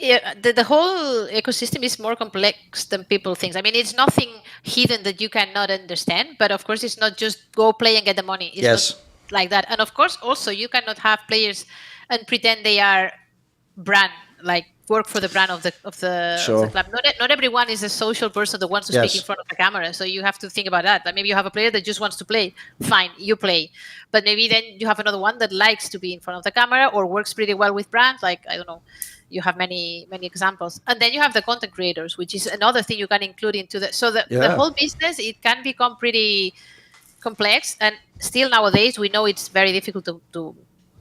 The whole ecosystem is more complex than people think. I mean, it's nothing hidden that you cannot understand, but of course, it's not just go play and get the money. It's not like that. And of course, also, you cannot have players and pretend they are brand, like work for the brand of the club. Not everyone is a social person that wants to speak in front of a camera, so you have to think about that. Like maybe you have a player that just wants to play. Fine, you play. But maybe then you have another one that likes to be in front of the camera or works pretty well with brands, like, I don't know. You have many examples, and then you have the content creators, which is another thing you can include into the. So the whole business, it can become pretty complex, and still nowadays we know it's very difficult to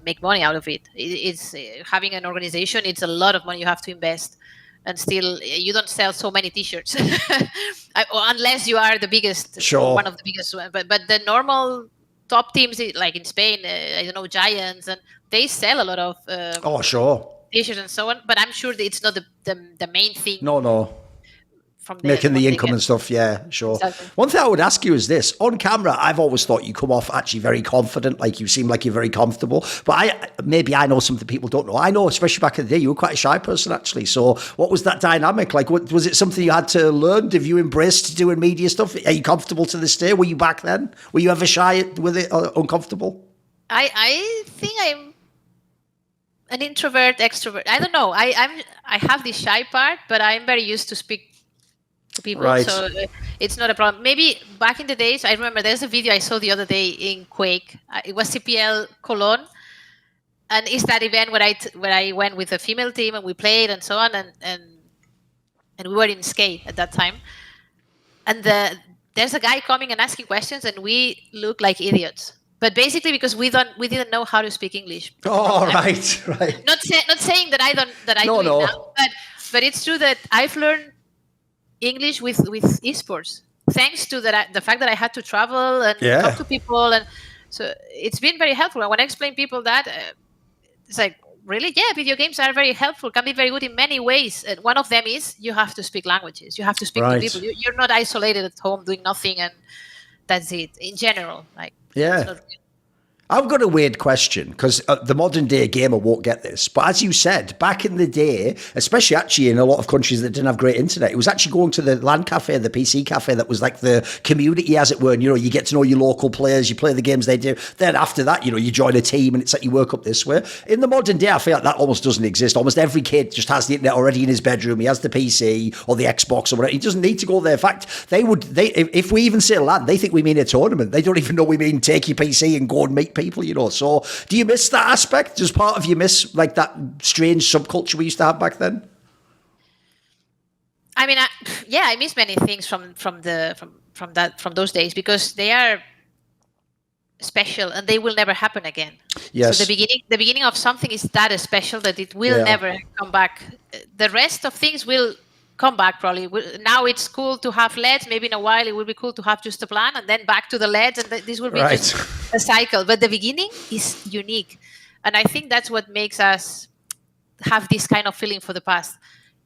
make money out of it. It's having an organization. It's a lot of money you have to invest, and still you don't sell so many T-shirts unless you are the biggest, one of the biggest. But the normal top teams, like in Spain, I don't know, Giants, and they sell a lot of. T-shirts and so on, but I'm sure that it's not the main thing. No. From making the income and stuff, Exactly. One thing I would ask you is this: on camera, I've always thought you come off actually very confident, like you seem like you're very comfortable. But I know something people don't know. I know, especially back in the day, you were quite a shy person actually. So what was that dynamic like? Was it something you had to learn? Did you embrace doing media stuff? Are you comfortable to this day? Were you back then? Were you ever shy with it or uncomfortable? I think I'm an introvert, extrovert. I don't know. I have this shy part, but I'm very used to speak to people, so it's not a problem. Maybe back in the days, I remember there's a video I saw the other day in Quake. It was CPL Cologne, and it's that event where I went with a female team and we played and so on, and we were in skate at that time, and there's a guy coming and asking questions, and we look like idiots. But basically, because we didn't know how to speak English. Oh, right. Not saying that I do it now, but it's true that I've learned English with esports, thanks to the fact that I had to travel and talk to people, and so it's been very helpful. And when I explain people that, it's like, really, video games are very helpful, can be very good in many ways. And one of them is you have to speak languages, you have to speak to people. You're not isolated at home doing nothing, and that's it. In general, like. Yeah. I've got a weird question because the modern day gamer won't get this. But as you said, back in the day, especially actually in a lot of countries that didn't have great internet, it was actually going to the LAN cafe, the PC cafe that was like the community, as it were. And, you get to know your local players, you play the games they do. Then after that, you join a team and it's like you work up this way. In the modern day, I feel like that almost doesn't exist. Almost every kid just has the internet already in his bedroom. He has the PC or the Xbox or whatever. He doesn't need to go there. In fact, if we even say LAN, they think we mean a tournament. They don't even know we mean take your PC and go and meet people, So do you miss that aspect? Does part of you miss like that strange subculture we used to have back then? I mean, I miss many things from those days because they are special and they will never happen again. Yes. So the beginning of something is that special that it will never come back. The rest of things will come back probably. Now it's cool to have LEDs. Maybe in a while it will be cool to have just a plan and then back to the LEDs, and this will be just a cycle. But the beginning is unique, and I think that's what makes us have this kind of feeling for the past.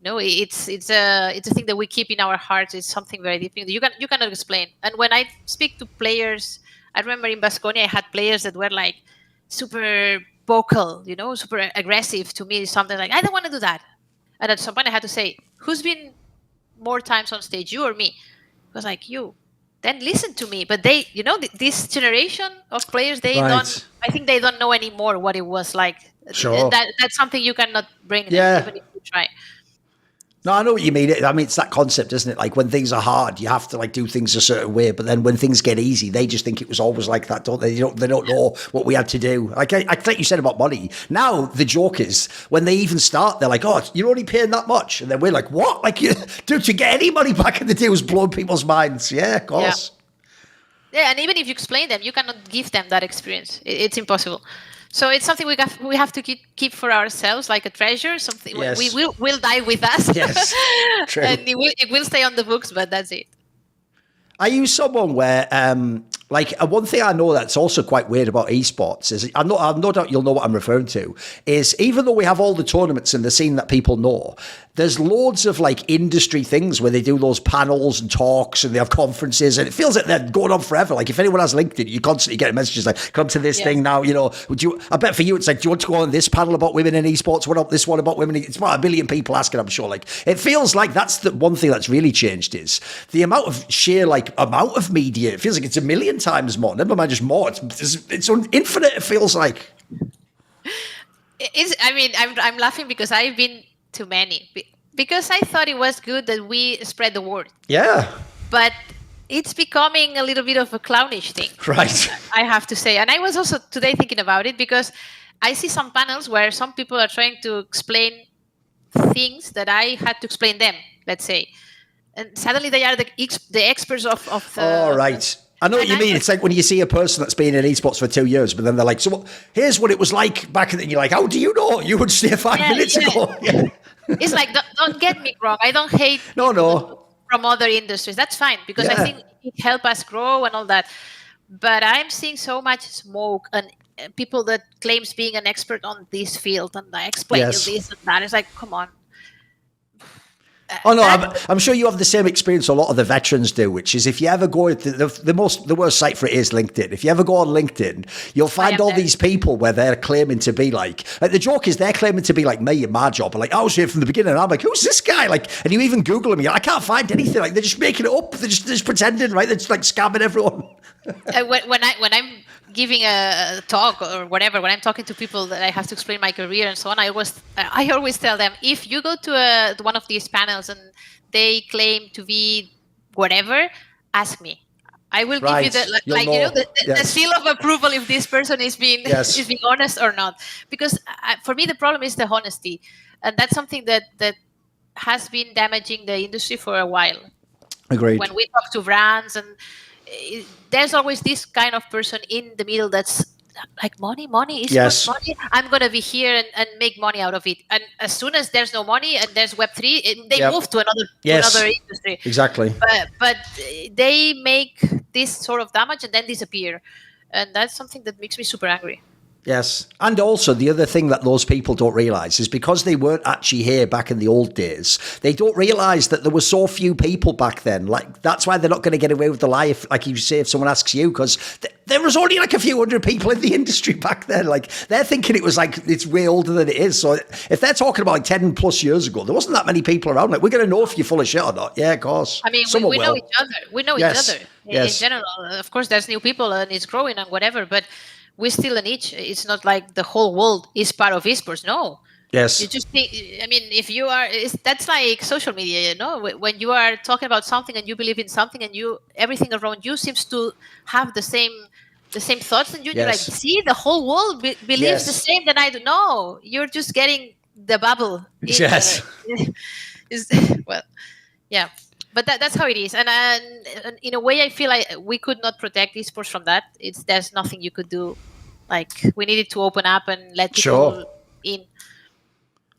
It's a thing that we keep in our hearts. It's something very different. You cannot explain. And when I speak to players, I remember in Baskonia I had players that were like super vocal, super aggressive to me. Something like, I don't want to do that. And at some point I had to say, who's been more times on stage, you or me? It was like, you. Then listen to me. But they, this generation of players, I think they don't know anymore what it was like. Sure. That's something you cannot bring them, even if you try. No, I know what you mean. I mean, it's that concept, isn't it? Like when things are hard, you have to like do things a certain way. But then when things get easy, they just think it was always like that, don't they? They don't know what we had to do. Like I think you said about money. Now the joke is when they even start, they're like, "Oh, you're only paying that much," and then we're like, "What? Like, dude, to get any money back in the day was blowing people's minds." Yeah, of course. Yeah, and even if you explain them, you cannot give them that experience. It's impossible. So it's something we have to keep for ourselves, like a treasure. Something we will die with us. Yes, true. And it will stay on the books, but that's it. Are you someone where, one thing I know that's also quite weird about esports is, I've no doubt you'll know what I'm referring to, is even though we have all the tournaments in the scene that people know, there's loads of like industry things where they do those panels and talks and they have conferences and it feels like they're going on forever. Like if anyone has LinkedIn, you constantly get messages like, come to this thing now, I bet for you it's like, do you want to go on this panel about women in esports? What about this one about women? It's about 1 billion people asking, I'm sure. Like it feels like that's the one thing that's really changed is the amount of amount of media. It feels like it's 1 million times more. Never mind just more. It's infinite, it feels like. I'm laughing because I've been to many because I thought it was good that we spread the word. Yeah. But it's becoming a little bit of a clownish thing. Right. I have to say. And I was also today thinking about it because I see some panels where some people are trying to explain things that I had to explain them, let's say. And suddenly they are the experts of the... Oh, right. I know what you mean. It's like when you see a person that's been in esports for 2 years, but then they're like, so here's what it was like back then. You're like, how do you know? You would say 5 minutes ago. Yeah. It's like, don't get me wrong. I don't hate from other industries. That's fine because I think it helps us grow and all that. But I'm seeing so much smoke and people that claims being an expert on this field and I explain you this and that. It's like, come on. Oh no, I'm sure you have the same experience a lot of the veterans do, which is if you ever go the worst site for it is LinkedIn. If you ever go on LinkedIn, you'll find all these people where they're claiming to be like the joke is they're claiming to be like me in my job. Like I was here from the beginning, and I'm like, who's this guy? Like, and you even Google me, I can't find anything. Like they're just making it up. They're just pretending, right? They're just like scamming everyone. When I'm giving a talk or whatever, when I'm talking to people that I have to explain my career and so on, I always tell them, if you go to one of these panels and they claim to be whatever, ask me. I will give you the seal of approval if this person is being honest or not. Because for me, the problem is the honesty, and that's something that has been damaging the industry for a while. Agreed. When we talk to brands and there's always this kind of person in the middle that's like money, esports money. I'm going to be here and make money out of it. And as soon as there's no money and there's Web3, they move to another industry. Exactly. But they make this sort of damage and then disappear. And that's something that makes me super angry. Yes. And also the other thing that those people don't realize is because they weren't actually here back in the old days, they don't realize that there were so few people back then. Like that's why they're not going to get away with the lie, like you say, if someone asks you, because there was only like a few hundred people in the industry back then. Like they're thinking it was like it's way older than it is. So if they're talking about like 10 plus years ago, there wasn't that many people around. Like we're going to know if you're full of shit or not. Yeah, of course. I mean, we know each other. We know each other in general. Of course, there's new people and it's growing and whatever, but we're still a niche. It's not like the whole world is part of esports. No. Yes. You just think, I mean, if you are, that's like social media, you know, when you are talking about something and you believe in something and everything around you seems to have the same thoughts, and you're like, see, the whole world believes the same that I do. No, you're just getting the bubble. Well, yeah, but that's how it is. And in a way, I feel like we could not protect esports from that. There's nothing you could do. Like we needed to open up and let people in.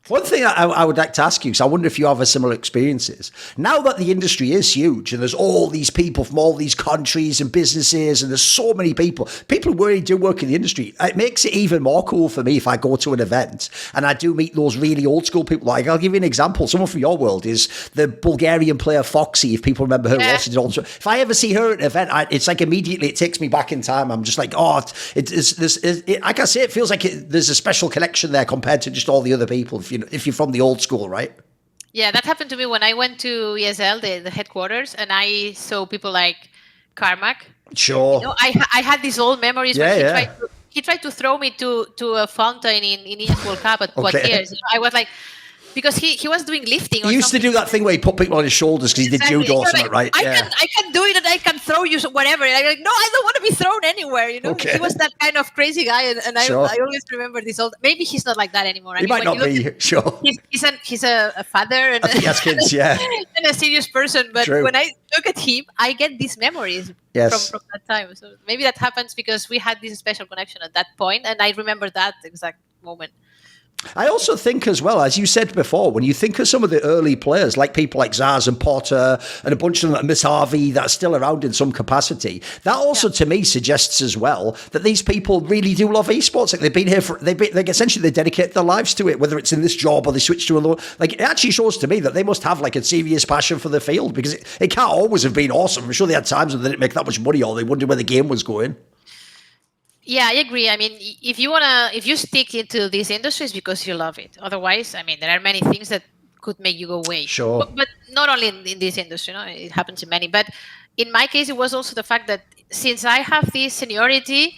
One thing I would like to ask you, because I wonder if you have a similar experiences. Now that the industry is huge and there's all these people from all these countries and businesses and there's so many people who really do work in the industry, it makes it even more cool for me if I go to an event and I do meet those really old school people. Like, I'll give you an example. Someone from your world is the Bulgarian player Foxy, if people remember her. If I ever see her at an event, it's like immediately it takes me back in time. I'm just like, oh, like I say, it feels like there's a special connection there compared to just all the other people. If you're from the old school, right? Yeah, that happened to me when I went to ESL, the headquarters, and I saw people like Carmack. Sure. You know, I had these old memories when he tried to throw me to a fountain in ES World Cup at Poitiers. You know, I was like, because he was doing lifting. He used to do that thing where he put people on his shoulders because he did judo or something, right? I can do it and I can throw you whatever. And I'm like, no, I don't want to be thrown anywhere. You know, he was that kind of crazy guy, and I always remember this old. Maybe he's not like that anymore. He might not be. Sure. He's a father and he has kids, and a serious person. But when I look at him, I get these memories from that time. So maybe that happens because we had this special connection at that point, and I remember that exact moment. I also think as well, as you said before, when you think of some of the early players, like people like zAAz and Potter and a bunch of them like Miss Harvey that are still around in some capacity, that also to me suggests as well that these people really do love esports. Like they've been here essentially they dedicate their lives to it, whether it's in this job or they switch to another. Like it actually shows to me that they must have like a serious passion for the field, because it can't always have been awesome. I'm sure they had times when they didn't make that much money or they wondered where the game was going. Yeah, I agree. I mean, if you stick into these industries because you love it. Otherwise, I mean, there are many things that could make you go away. Sure. But not only in this industry, it happens in many. But in my case, it was also the fact that since I have this seniority,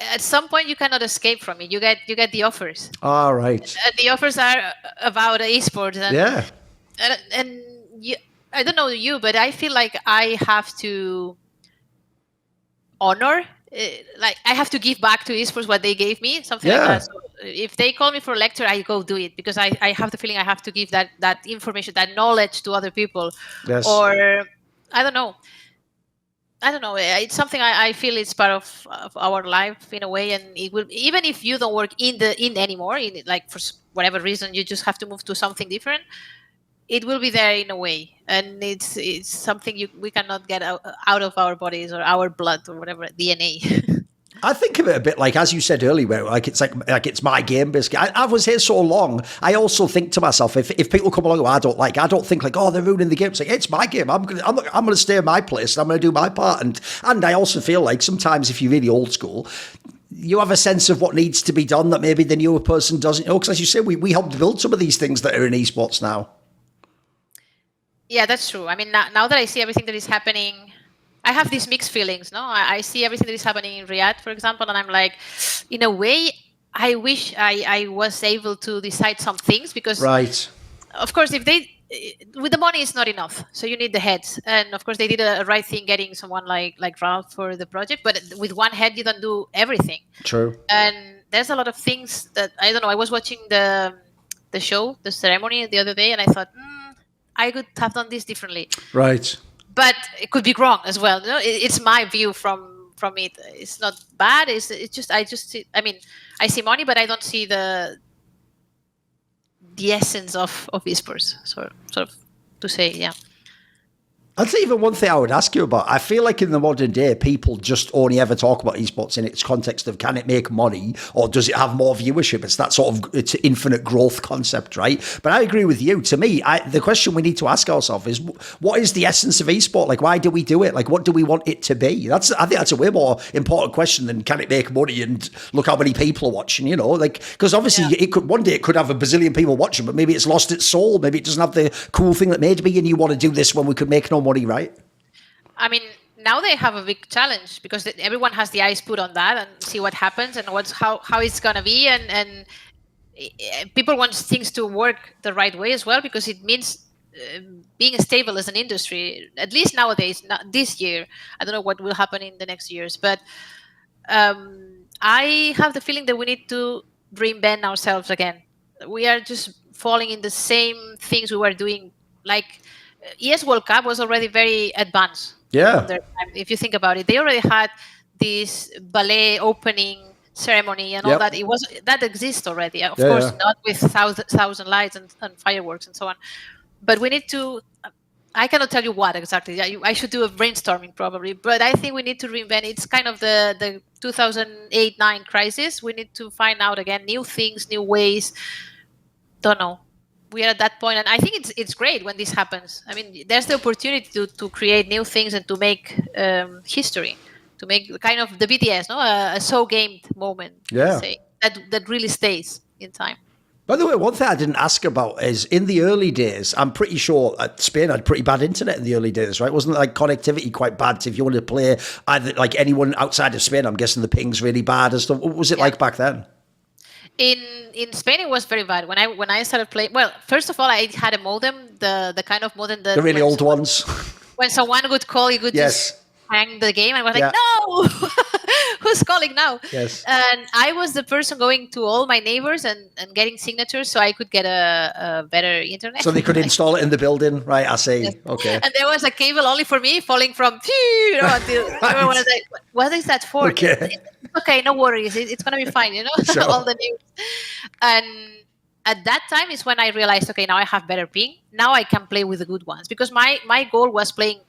at some point you cannot escape from it. You get the offers. All right. And the offers are about esports. And, And I don't know you, but I feel like I have to honor. Like I have to give back to esports what they gave me, something like that. So if they call me for a lecture, I go do it because I have the feeling I have to give that information, that knowledge to other people. Yes. Or I don't know. It's something I feel it's part of our life in a way, and it will, even if you don't work in anymore, like for whatever reason you just have to move to something different. It will be there in a way, and it's something we cannot get out of our bodies or our blood or whatever, DNA. I think of it a bit like, as you said earlier, where like it's my game, basically. I was here so long. I also think to myself, if people come along who I don't think like, oh, they're ruining the game. It's like, it's my game. I'm gonna stay in my place and I'm gonna do my part. And I also feel like sometimes if you're really old school, you have a sense of what needs to be done that maybe the newer person doesn't. Because as you say, we helped build some of these things that are in esports now. Yeah, that's true. I mean, now that I see everything that is happening, I have these mixed feelings. No, I see everything that is happening in Riyadh, for example, and I'm like, in a way, I wish I was able to decide some things because, of course, with the money, it's not enough. So you need the heads, and of course, they did a right thing getting someone like Ralf for the project. But with one head, you don't do everything. True. And there's a lot of things that I don't know. I was watching the show, the ceremony the other day, and I thought. I could have done this differently. Right. But it could be wrong as well. You know, it's my view from it. It's not bad. It's just I see money, but I don't see the essence of esports. Sort of to say, yeah. I'd say even one thing I would ask you about, I feel like in the modern day, people just only ever talk about esports in its context of can it make money or does it have more viewership? It's that sort of it's infinite growth concept, right? But I agree with you. To me, the question we need to ask ourselves is what is the essence of esport? Like, why do we do it? Like, what do we want it to be? I think that's a way more important question than can it make money and look how many people are watching, you know? Like, because obviously one day it could have a bazillion people watching, but maybe it's lost its soul. Maybe it doesn't have the cool thing that made me and you want to do this when we could make no money, right? I mean, now they have a big challenge because everyone has the eyes put on that and see what happens and how it's gonna be, and people want things to work the right way as well because it means being stable as an industry. At least nowadays, not this year. I don't know what will happen in the next years, but I have the feeling that we need to reinvent ourselves again. We are just falling in the same things we were doing. Like ES World Cup was already very advanced. Yeah. If you think about it, they already had this ballet opening ceremony and all that. That exists already. Of course, not with thousand lights and fireworks and so on. But we need to. I cannot tell you what exactly. I should do a brainstorming probably. But I think we need to reinvent. It's kind of the 2008-9 crisis. We need to find out again new things, new ways. Don't know. We are at that point, and I think it's great when this happens. I mean, there's the opportunity to create new things and to make history, to make kind of the BTS, no, a sogamed moment. Yeah, say, that really stays in time. By the way, one thing I didn't ask about is in the early days, I'm pretty sure Spain had pretty bad internet in the early days, right? Wasn't like connectivity quite bad? If you wanted to play either like anyone outside of Spain, I'm guessing the ping's really bad and stuff. What was it like back then? In Spain, it was very bad. When I started playing, well, first of all, I had a modem, the kind of modem that the really old ones. When someone would call, you could just hang the game. I was like, no, who's calling now? Yes. And I was the person going to all my neighbors and getting signatures so I could get a better internet. So they could install it in the building, right? I see. Yes. Okay. And there was a cable only for me falling from, until everyone was like, what is that for? Okay. Okay, no worries. It's going to be fine, you know, sure. All the news. And at that time is when I realized, okay, now I have better ping. Now I can play with the good ones because my goal was playing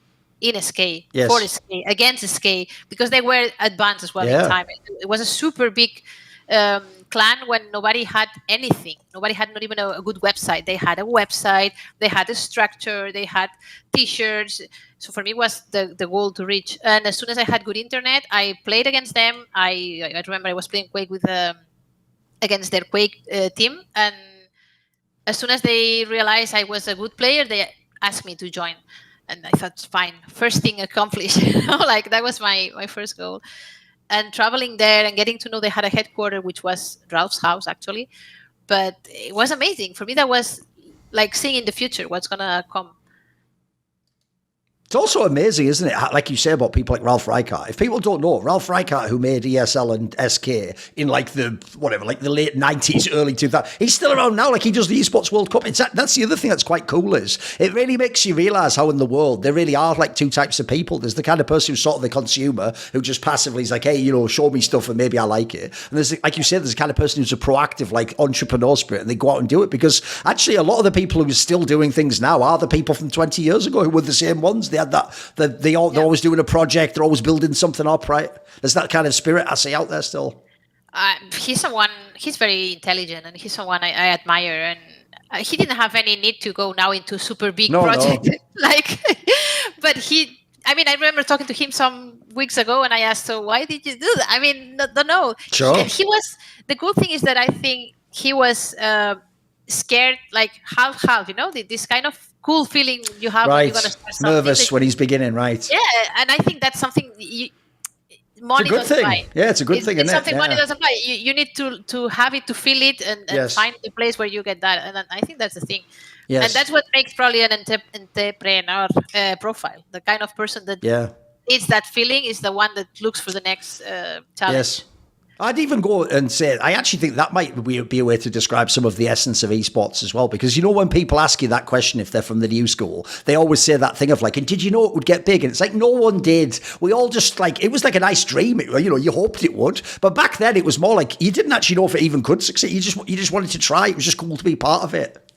in SK, for SK, against SK, because they were advanced as well in time. It was a super big clan when nobody had anything. Nobody had not even a good website. They had a website, they had a structure, they had T-shirts. So for me, it was the goal to reach. And as soon as I had good internet, I played against them. I remember I was playing Quake with against their Quake team. And as soon as they realized I was a good player, they asked me to join. And I thought, fine, first thing accomplished. Like that was my first goal. And traveling there and getting to know they had a headquarters, which was Ralf's house, actually. But it was amazing. For me, that was like seeing in the future what's going to come. It's also amazing, isn't it? Like you say about people like Ralf Reichert. If people don't know, Ralf Reichert, who made ESL and SK in like the late 90s, early 2000s, he's still around now. Like he does the Esports World Cup. That's the other thing that's quite cool is it really makes you realize how in the world there really are like two types of people. There's the kind of person who's sort of the consumer who just passively is like, hey, you know, show me stuff and maybe I like it. And there's, like you said, there's the kind of person who's a proactive, like entrepreneur spirit and they go out and do it because actually a lot of the people who are still doing things now are the people from 20 years ago who were the same ones. They had that they're always doing a project, they're always building something up, right? There's that kind of spirit I see out there still. He's very intelligent and he's someone I admire, and he didn't have any need to go now into super big project. Like, but I remember talking to him some weeks ago and I asked, so why did you do that? I mean, don't know. Sure. The cool thing is that I think he was scared, like half, you know, this kind of cool feeling you have when you're going to start something. Nervous when he's beginning, right? Yeah, and I think that's something money doesn't buy. Yeah, it's a good thing, it's isn't something it? money doesn't buy. You need to have it, to feel it, and find the place where you get that. And I think that's the thing. Yes. And that's what makes probably an entrepreneur profile. The kind of person that needs that feeling is the one that looks for the next challenge. Yes. I'd even go and say, I actually think that might be a way to describe some of the essence of esports as well. Because, you know, when people ask you that question, if they're from the new school, they always say that thing of like, and did you know it would get big? And it's like, no one did. We all just like, it was like a nice dream. You know, you hoped it would. But back then it was more like, you didn't actually know if it even could succeed. You just wanted to try. It was just cool to be part of it.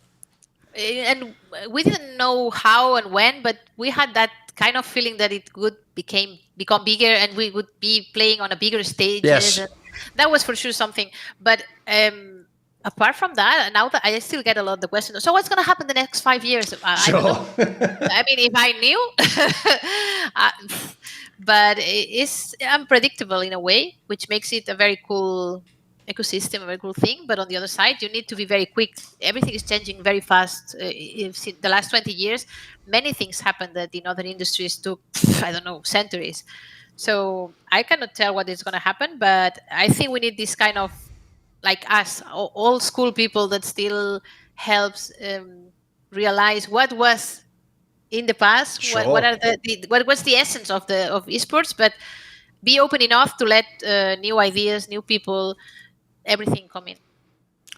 And we didn't know how and when, but we had that kind of feeling that it would become bigger and we would be playing on a bigger stage. Yes. That was for sure something. But apart from that, now that I still get a lot of the questions. So what's going to happen the next 5 years? I don't know. I mean, if I knew, but it's unpredictable in a way, which makes it a very cool ecosystem, a very cool thing. But on the other side, you need to be very quick. Everything is changing very fast. In the last 20 years, many things happened that in other industries took, I don't know, centuries. So I cannot tell what is going to happen, but I think we need this kind of, like us, old school people that still helps realize what was in the past, Sure. what was the essence of esports, but be open enough to let new ideas, new people, everything come in.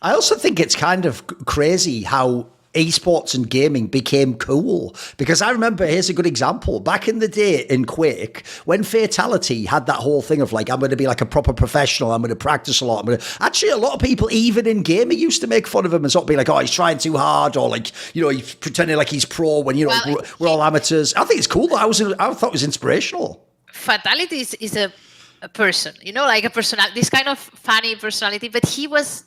I also think it's kind of crazy how esports and gaming became cool, because I remember, here's a good example, back in the day in Quake, when Fatality had that whole thing of like, I'm going to be like a proper professional, I'm going to practice a lot, actually a lot of people even in gaming used to make fun of him and sort of be like, oh, he's trying too hard, or like, you know, he's pretending like he's pro when, you know, we're all amateurs. I think it's cool. I thought it was inspirational. Fatality is a person, you know, like a personality, this kind of funny personality, but he was,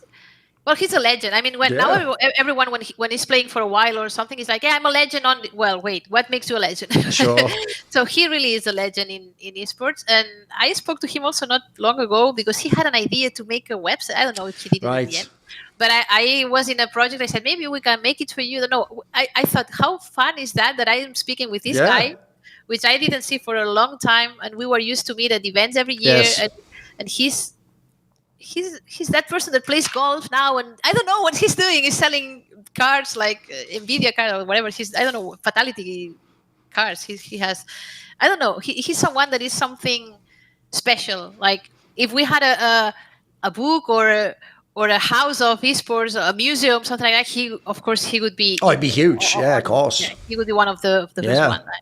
well, he's a legend. I mean, now everyone, when he's playing for a while or something, is like, yeah, I'm a legend on. Well, wait, what makes you a legend? Sure. So he really is a legend in esports. And I spoke to him also not long ago because he had an idea to make a website. I don't know if he did it in the end. But I was in a project. I said, maybe we can make it for you. I don't know. I thought, how fun is that I am speaking with this guy, which I didn't see for a long time. And we were used to meet at events every year. Yes. And he's that person that plays golf now, and I don't know what he's doing. He's selling cards like Nvidia card or whatever. I don't know, Fatality cards. He has, I don't know. He's someone that is something special. Like if we had a book or a house of esports, a museum, something like that, of course he would be. Oh, it'd be huge. Yeah, of course. Yeah, he would be one of the first one. Right?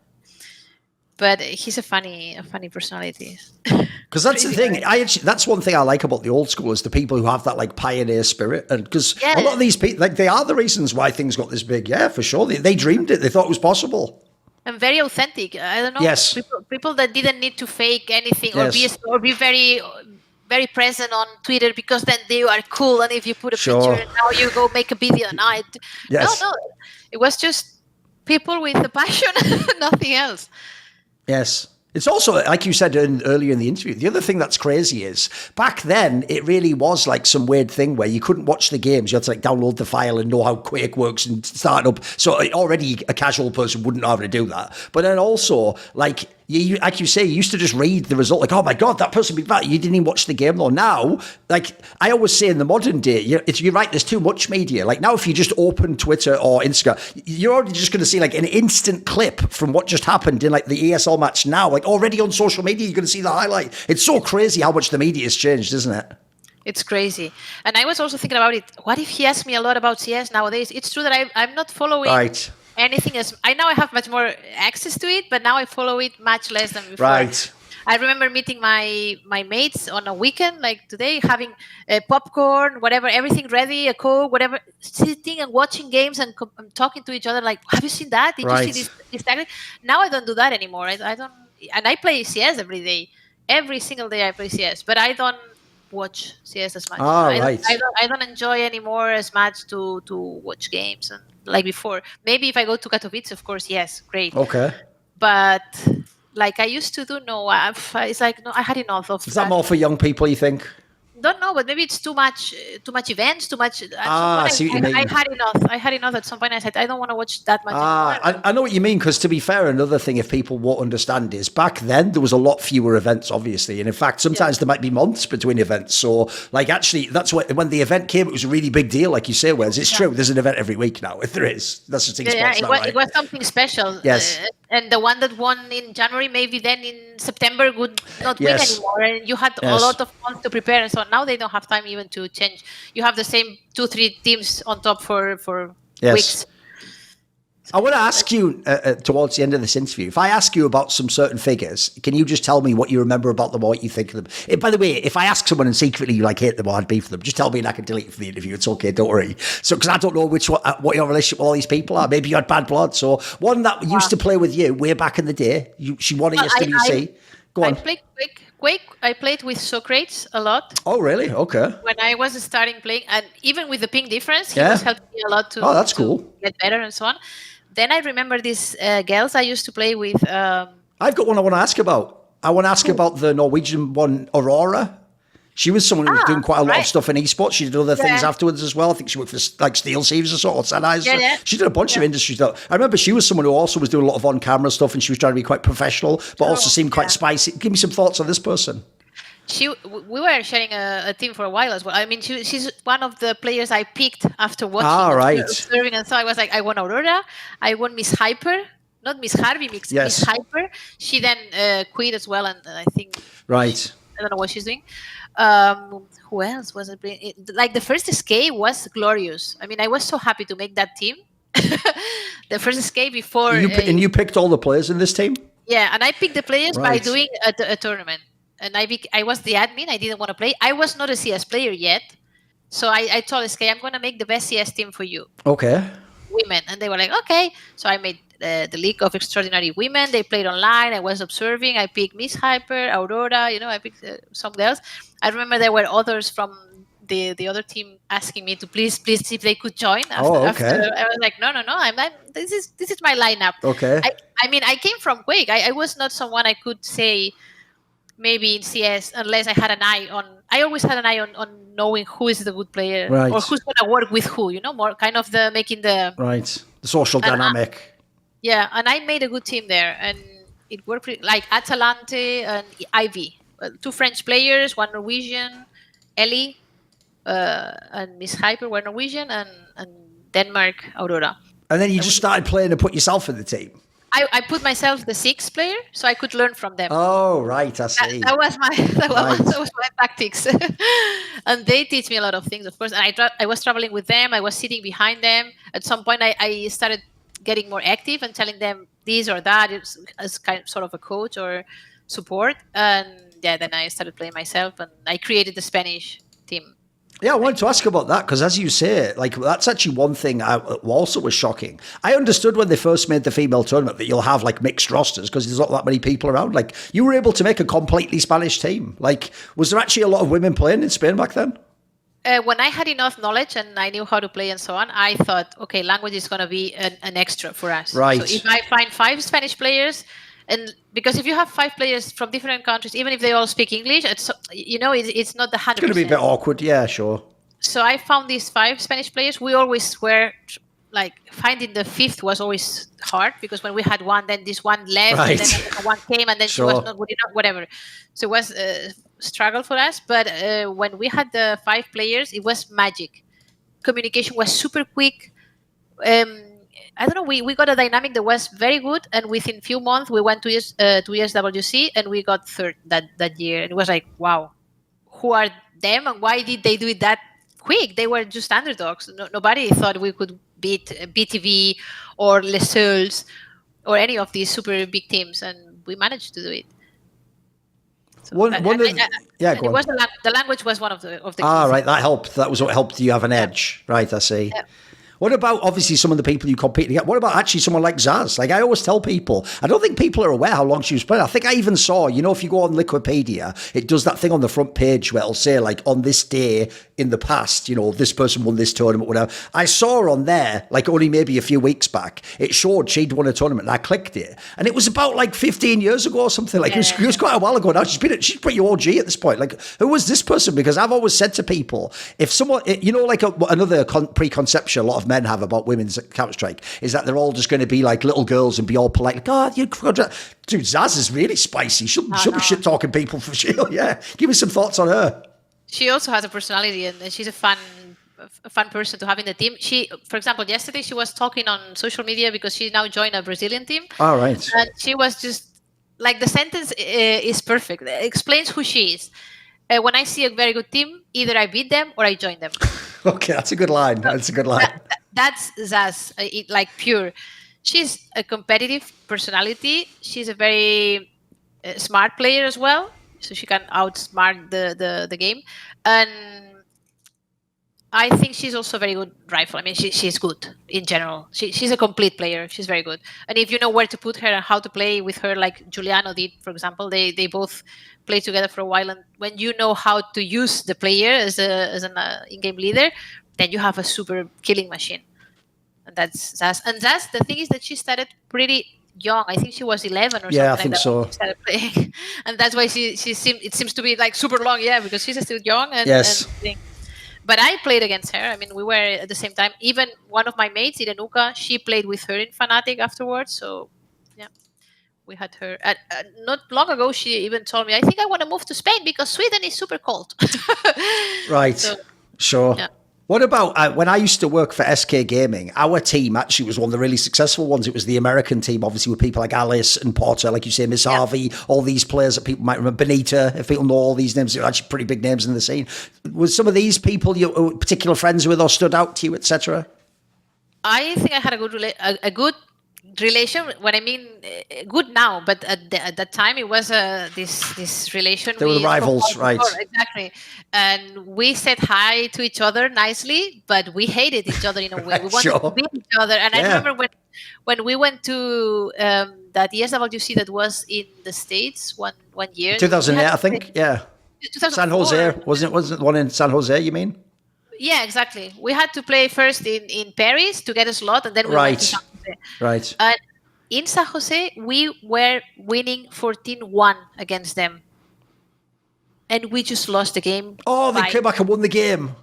But he's a funny personality. Because that's the thing. That's one thing I like about the old school is the people who have that like pioneer spirit, and because a lot of these people, like, they are the reasons why things got this big. Yeah, for sure. They dreamed it. They thought it was possible. And very authentic. I don't know. Yes. People that didn't need to fake anything or be very, very present on Twitter because then they are cool. And if you put a picture and now you go make a video night. Yes. No. It was just people with a passion, nothing else. Yes. It's also, like you said earlier in the interview, the other thing that's crazy is back then it really was like some weird thing where you couldn't watch the games. You had to like download the file and know how Quake works and start up. So already a casual person wouldn't know how to do that. But then also, like you say, you used to just read the result, like, oh my God, that person beat that. You didn't even watch the game though. Now, like I always say in the modern day, you're right, there's too much media. Like now if you just open Twitter or Instagram, you're already just going to see like an instant clip from what just happened in like the ESL match now. Like already on social media, you're going to see the highlight. It's so crazy how much the media has changed, isn't it? It's crazy. And I was also thinking about it. What if he asked me a lot about CS nowadays? It's true that I'm not following anything as I have much more access to it, but now I follow it much less than before. Right. I remember meeting my mates on a weekend, like today, having popcorn, whatever, everything ready, a Coke, whatever, sitting and watching games and talking to each other. Like, have you seen that? Did you see this tactic? Now I don't do that anymore. I don't, and I play CS every day. Every single day I play CS, but I don't watch CS as much. I don't enjoy anymore as much to watch games and like before. Maybe if I go to Katowice, of course, yes, great. Okay. But like I used to do, no. It's like no, I had enough of. Is that more for young people, you think? Don't know, but maybe it's too much events, too much. I see what you mean. I had enough. At some point, I said I don't want to watch that much anymore. I know what you mean, because to be fair, another thing, if people won't understand, is back then there was a lot fewer events, obviously, and in fact, sometimes there might be months between events. So, like, actually, that's when the event came, it was a really big deal, like you say. Whereas it's true, there's an event every week now. If there is, that's just esports it was something special. Yes. And the one that won in January, maybe then in September would not win anymore. And you had a lot of months to prepare. And so now they don't have time even to change. You have the same 2-3 teams on top for weeks. I want to ask you towards the end of this interview, if I ask you about some certain figures, can you just tell me what you remember about them or what you think of them? By the way, if I ask someone and secretly you like hate them or had beef with them, just tell me and I can delete it from the interview. It's okay, don't worry. So, because I don't know what your relationship with all these people are. Maybe you had bad blood. So, one that used to play with you way back in the day, she won at ESWC. Go on. I played Quake. I played with Socrates a lot. Oh, really? Okay. When I was starting playing, and even with the ping difference, he was helping me a lot to, that's cool. Get better and so on. Then I remember these girls I used to play with. I've got one I want to ask about. I want to ask about the Norwegian one, AurorA. She was someone who was doing quite a lot of stuff in esports. She did other things afterwards as well. I think she worked for like Steel Seavers or sort of zAAz. Yeah. She did a bunch of industry stuff. I remember she was someone who also was doing a lot of on-camera stuff, and she was trying to be quite professional, but also seemed quite spicy. Give me some thoughts on this person. We were sharing a team for a while as well. I mean, she's one of the players I picked after watching, observing, and so I was like, I want AurorA, I want Miss Hyper, not Miss Harvey, Miss Hyper. She then quit as well, and I think I don't know what she's doing. Who else was it playing? Like the first SK was glorious. I mean, I was so happy to make that team. The first SK before. And you picked all the players in this team? Yeah, and I picked the players by doing a tournament. And I was the admin. I didn't want to play. I was not a CS player yet. So I told SK, I'm going to make the best CS team for you. Okay. Women. And they were like, okay. So I made the League of Extraordinary Women. They played online. I was observing. I picked Miss Hyper, AurorA. I picked some girls. I remember there were others from the other team asking me to please see if they could join. After I was like, no. This is my lineup. Okay. I mean, I came from Quake. I was not someone I could say maybe in CS unless I had an eye on. I always had an eye on knowing who is the good player or who's going to work with who. More kind of making the social dynamic. And I made a good team there, and it worked like Atalante and Ivy, 2 French players, 1 Norwegian, Ellie, and Miss Hyper were Norwegian, and Denmark, AurorA. And then you just started playing and put yourself in the team. I put myself the 6th player, so I could learn from them. Oh, right, I see. That was my tactics, and they teach me a lot of things, of course. And I was traveling with them. I was sitting behind them. At some point, I started getting more active and telling them this or that as kind of sort of a coach or support. And then I started playing myself, and I created the Spanish team. Yeah, I wanted to ask about that because, as you say, that's actually one thing also was shocking. I understood when they first made the female tournament that you'll have mixed rosters because there's not that many people around. You were able to make a completely Spanish team. Was there actually a lot of women playing in Spain back then? When I had enough knowledge and I knew how to play and so on, I thought, okay, language is going to be an extra for us. Right. So if I find 5 Spanish players, and because if you have 5 players from different countries, even if they all speak English, it's not the 100%. It's going to be a bit awkward, yeah, sure. So I found these 5 Spanish players. We always were finding the 5th was always hard because when we had one, then this one left, and then one came, and then she was not good enough, whatever. So it was a struggle for us. But when we had the 5 players, it was magic. Communication was super quick. I don't know, we got a dynamic that was very good, and within few months we went to ESWC and we got 3rd that year. And it was like, wow, who are them and why did they do it that quick? They were just underdogs. Nobody thought we could beat BTV or Les Seuls or any of these super big teams, and we managed to do it. So go on. The language was one of the keys. Right, that helped. That was what helped you have an edge. Right, I see. Yeah. What about, obviously, some of the people you compete against? What about actually someone like zAAz? I always tell people, I don't think people are aware how long she was playing. I think I even saw, if you go on Wikipedia, it does that thing on the front page where it'll say, on this day in the past, this person won this tournament, whatever. I saw her on there, only maybe a few weeks back. It showed she'd won a tournament, and I clicked it. And it was about, 15 years ago or something. It was quite a while ago now. She's pretty OG at this point. Who was this person? Because I've always said to people, if someone, another preconception a lot of men have about women's Counter-Strike is that they're all just going to be little girls and be all polite. Dude, zAAZ is really spicy. She'll be shit-talking people for sure. Yeah. Give me some thoughts on her. She also has a personality, and she's a fun person to have in the team. She, for example, yesterday she was talking on social media because she now joined a Brazilian team. All right. And she was just the sentence is perfect. It explains who she is. When I see a very good team, either I beat them or I join them. Okay, that's a good line. That's a good line. That's zAAZ, pure. she's a competitive personality. She's a very smart player as well, so she can outsmart the game. And I think she's also very good rifle. I mean, she's good in general. She's a complete player. She's very good. And if you know where to put her and how to play with her, like Giuliano did, for example, they both played together for a while. And when you know how to use the player as an in-game leader, then you have a super killing machine. And that's zAAz. And zAAz, the thing is that she started pretty young. I think she was 11 or something. Yeah, I think so. When she started playing. And that's why it seems to be like super long, because she's still young. Yes. But I played against her. I mean, we were at the same time. Even one of my mates, aNouC, she played with her in Fnatic afterwards. So, yeah, we had her. Not long ago, she even told me, I think I want to move to Spain because Sweden is super cold. Right. So, sure. Yeah. What about when I used to work for SK Gaming? Our team actually was one of the really successful ones. It was the American team, obviously, with people like Alice and Porter, like you say, Miss Harvey, all these players that people might remember. Benita, if people know all these names, they're actually pretty big names in the scene. Was some of these people you particular friends with or stood out to you, etc.? I think I had a good relation. When I mean good now, but at that time it was this relation. They were rivals, right? Exactly. And we said hi to each other nicely, but we hated each other in a way. We wanted to beat each other. And I remember when we went to that ESWC that was in the States one year. 2008, I think. Yeah. San Jose, wasn't the one in San Jose? You mean? Yeah, exactly. We had to play first in Paris to get a slot, and then we went to San Jose. Right. And in San Jose, we were winning 14-1 against them. And we just lost the game. Oh, they came back and won the game.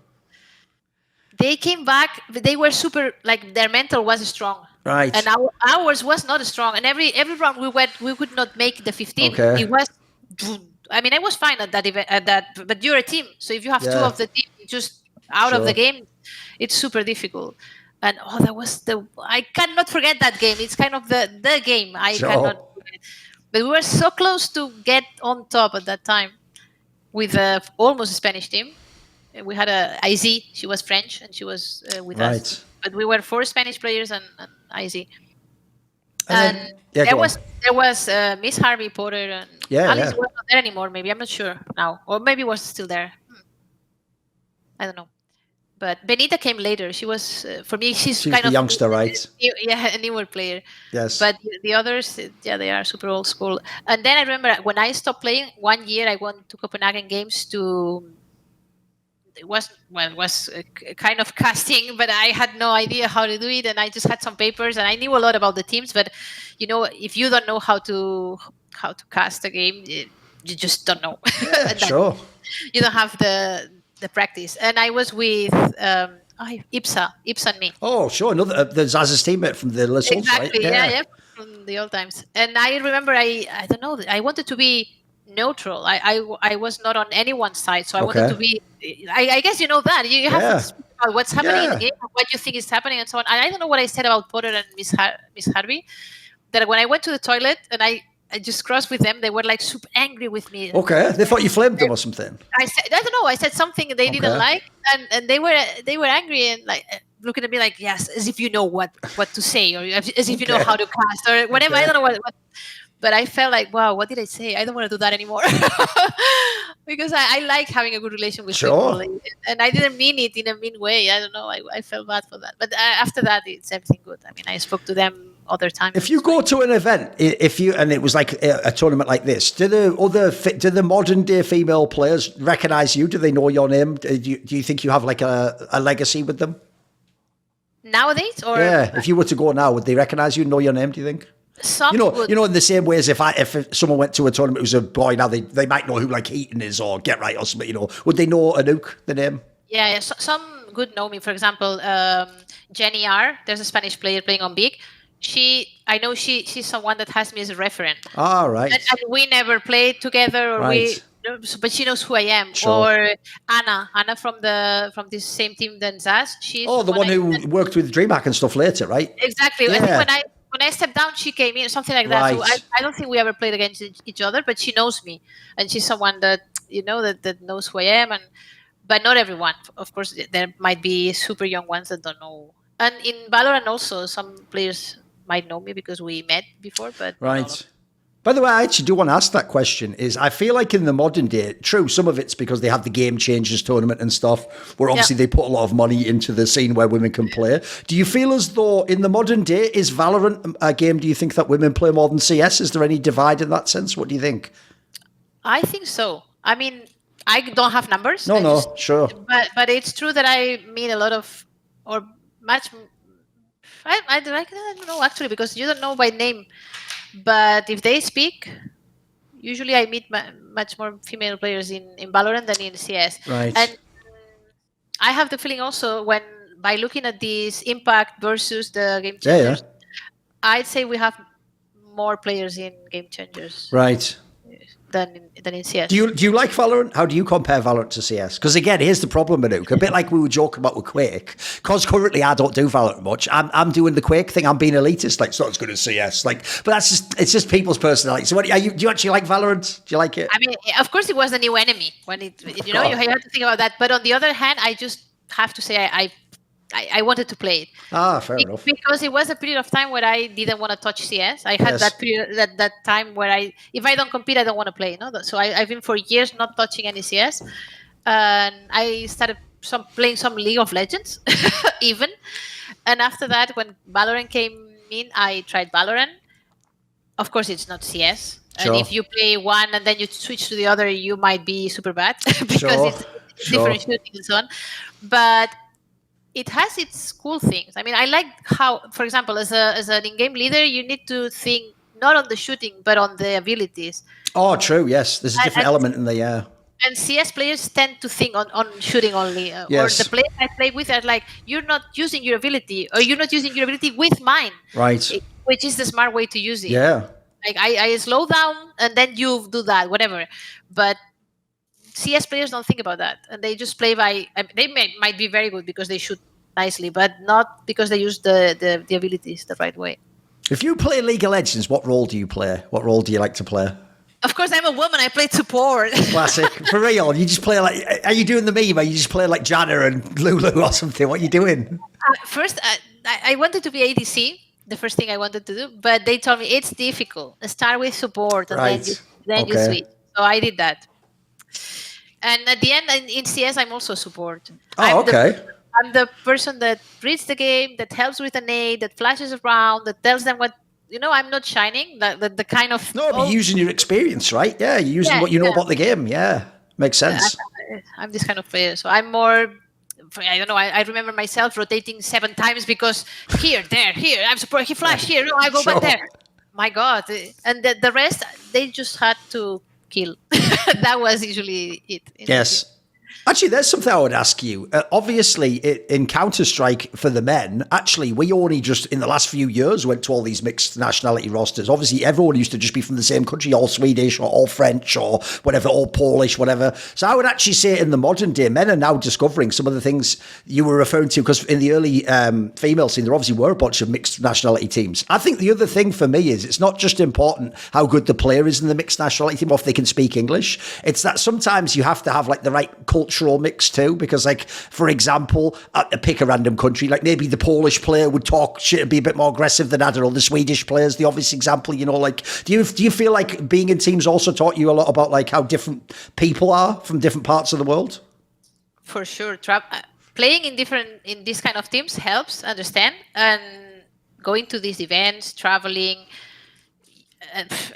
They came back. They were super, like their mental was strong. Right. And ours was not strong. And every round we could not make the 15. Okay. It was, I mean, I was fine at that event, but you're a team. So if you have two of the team just out of the game, it's super difficult. And that was I cannot forget that game. It's kind of the game I cannot forget. But we were so close to get on top at that time with almost a Spanish team. We had IZ. She was French and she was with us. But we were 4 Spanish players and IZ. And there was Miss Harvey Porter and Alice was not there anymore. Maybe I'm not sure now, or maybe was still there. I don't know. But Benita came later. She was for me. She's kind of youngster, right? A newer player. Yes. But the others, they are super old school. And then I remember when I stopped playing, one year I went to Copenhagen Games to. It was kind of casting, but I had no idea how to do it, and I just had some papers, and I knew a lot about the teams. But if you don't know how to cast a game, you just don't know. Yeah, sure. You don't have the practice. And I was with Ipsa and me. Oh, sure. Another the zAAZ's teammate from the Lesotho, exactly. Right? Yeah, from the old times. And I remember I don't know. I wanted to be neutral. I was not on anyone's side, so I wanted to be. I guess you know that you have to speak about what's happening in the game, what you think is happening, and so on. And I don't know what I said about Porter and Miss Harvey. That when I went to the toilet and I just crossed with them, they were like super angry with me. Okay, they thought you flamed them or something. I don't know. I said something they didn't like, and they were angry and like looking at me like, yes, as if you know what to say, or as if you know how to cast or whatever. I don't know what. But I felt like, wow, what did I say? I don't want to do that anymore. Because I like having a good relation with people. And I didn't mean it in a mean way. I don't know. I felt bad for that. But after that, it's everything good. I mean, I spoke to them other times. If you go to an event, and it was like a tournament like this, do the modern day female players recognize you? Do they know your name? Do you think you have like a legacy with them? Nowadays? Or if you were to go now, would they recognize you, know your name, do you think? Some in the same way as if someone went to a tournament who's a boy now, they might know who like Heaton is or Get Right or something. Would they know aNouC, the name? Yeah. Some good know me. For example, Jenny R. There's a Spanish player playing on Big. I know she's someone that has me as a referent. Ah, right. And we never played together, but she knows who I am. Sure. Or Anna from this same team than zAAZ. She's the one who worked with DreamHack and stuff later, right? Exactly. Yeah. I think when I stepped down, she came in, something like that. Right. So I don't think we ever played against each other, but she knows me, and she's someone that that knows who I am. But not everyone, of course. There might be super young ones that don't know. And in VALORANT also, some players might know me because we met before, but Right. By the way, I actually do want to ask that question. Is I feel like in the modern day, true, some of it's because they have the Game Changers tournament and stuff, where obviously they put a lot of money into the scene where women can play. Do you feel as though in the modern day, is Valorant a game, do you think that women play more than CS? Is there any divide in that sense? What do you think? I think so. I mean, I don't have numbers. Sure. But it's true that I meet a lot of, or much, I don't know actually, because you don't know by name. But if they speak, usually I meet much more female players in Valorant than in CS. Right. And I have the feeling also by looking at this impact versus the Game Changers, I'd say we have more players in Game Changers. Right. Than in CS. Do you like Valorant? How do you compare Valorant to CS? Because again, here's the problem, aNouC. A bit like we were joking about with Quake. Because currently I don't do Valorant much. I'm doing the Quake thing. I'm being elitist. Like, it's not as good as CS. Like, but it's just people's personality. So, do you actually like Valorant? Do you like it? I mean, of course, it was the new enemy when you have to think about that. But on the other hand, I just have to say I wanted to play it. Fair enough. Because it was a period of time where I didn't want to touch CS. I had that period, that time where if I don't compete, I don't want to play. No, so I've been for years not touching any CS, and I started playing some League of Legends, even. And after that, when Valorant came in, I tried Valorant. Of course, it's not CS. Sure. And if you play one and then you switch to the other, you might be super bad because it's different shooting and so on. But it has its cool things. I mean, I like how, for example, as an in-game leader, you need to think not on the shooting, but on the abilities. Oh, true. Yes. There's a different element in there. And CS players tend to think on shooting only. Yes. Or the players I play with are like, you're not using your ability, or you're not using your ability with mine. Right. Which is the smart way to use it. Yeah. Like I slow down and then you do that, whatever. But CS players don't think about that, and they just play by. They might be very good because they shoot nicely, but not because they use the abilities the right way. If you play League of Legends, what role do you play? What role do you like to play? Of course, I'm a woman. I play support. Classic. For real. You just play like. Are you doing the meme? Or you just play like Janna and Lulu or something? What are you doing? First, I wanted to be ADC. The first thing I wanted to do, but they told me it's difficult. Start with support and then you switch. So I did that. And at the end, in CS, I'm also support. I'm the person that reads the game, that helps with an aid, that flashes around, that tells them what, I'm not shining, the kind of... No, but using your experience, right? Yeah, you're using what you know about the game. Yeah, makes sense. I'm this kind of player. So I'm more... I don't know. I remember myself rotating 7 times because here, there, here. I'm support. He flash here. No, I go back there. My God! And the rest, they just had to kill. That was usually it. Yes. Actually, there's something I would ask you. Obviously, in Counter-Strike for the men, actually, we only just, in the last few years, went to all these mixed nationality rosters. Obviously, everyone used to just be from the same country, all Swedish or all French or whatever, all Polish, whatever. So I would actually say in the modern day, men are now discovering some of the things you were referring to, because in the early female scene, there obviously were a bunch of mixed nationality teams. I think the other thing for me is it's not just important how good the player is in the mixed nationality team or if they can speak English. It's that sometimes you have to have like the right cultural mix too, because like, for example, pick a random country, like maybe the Polish player would talk shit and be a bit more aggressive than, I don't know, the Swedish players, the obvious example, like, do you feel like being in teams also taught you a lot about like how different people are from different parts of the world? For sure. Playing in these kind of teams helps understand, and going to these events, traveling.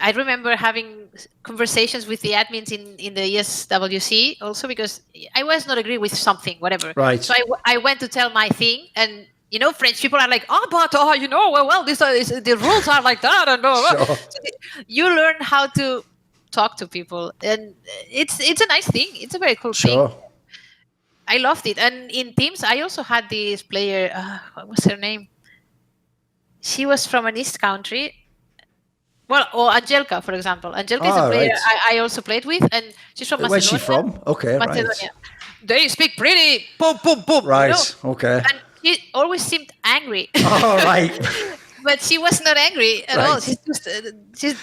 I remember having conversations with the admins in the ESWC also, because I was not agreeing with something, whatever. Right. So I went to tell my thing, and French people are like, the rules are like that, and sure. So you learn how to talk to people, and it's a nice thing. It's a very cool thing. I loved it. And in teams, I also had this player. What was her name? She was from an East country. Well, or Angelka, for example. Angelka is a player I also played with, and she's from Macedonia. Where's she from? Okay, Macedonia. Right. They speak pretty boom, boom, boom. Right, okay. And she always seemed angry. Oh, right. But she was not angry at all. She's just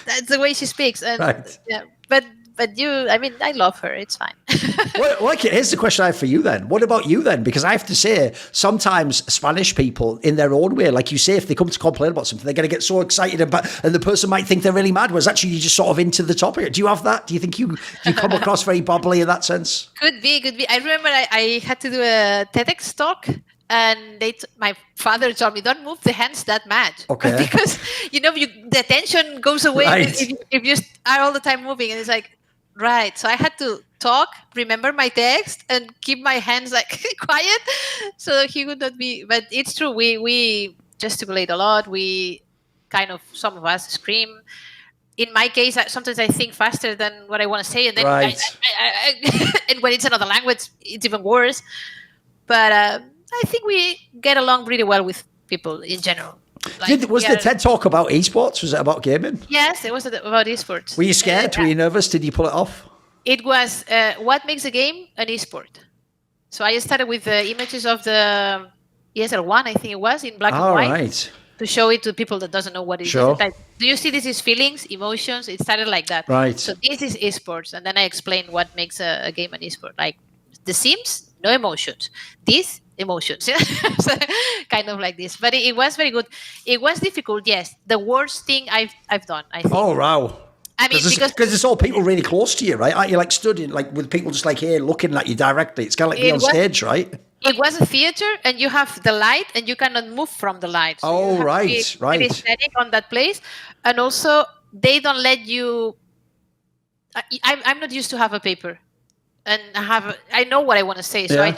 that's the way she speaks. And, right. Yeah, but but I love her. It's fine. Well, okay, here's the question I have for you then. What about you then? Because I have to say, sometimes Spanish people, in their own way, like you say, if they come to complain about something, they're going to get so excited about, and the person might think they're really mad, whereas actually you're just sort of into the topic. Do you have that? Do you think you come across very bubbly in that sense? Could be. I remember I had to do a TEDx talk. And my father told me, don't move the hands that much. Okay. Because, the tension goes away if you are all the time moving. And it's like, right. So I had to talk, remember my text, and keep my hands like quiet so he would not be. But it's true. We gesticulate a lot. We some of us scream. In my case, sometimes I think faster than what I want to say. And then and when it's another language, it's even worse. But I think we get along really well with people in general. Was the TED Talk about esports? Was it about gaming? Yes, it was about esports. Were you scared? Were you nervous? Did you pull it off? It was what makes a game an esport. So I started with the images of the ESL1, I think it was, in black and white. Right. To show it to people that doesn't know what it is. Like, do you see this is feelings, emotions? It started like that. Right. So this is esports. And then I explained what makes a game an esport. Like The Sims, no emotions. This, emotions. So, kind of like this. But it was very good. It was difficult, yes. The worst thing I've done, I think. Oh, wow. I mean, because it's all people really close to you, right? Aren't you like studying, like with people just like here looking at you directly? It's kind of like being on stage, right? It was a theater, and you have the light, and you cannot move from the light. So right. Very static on that place, and also they don't let you. I'm not used to have a paper, and I know what I want to say, so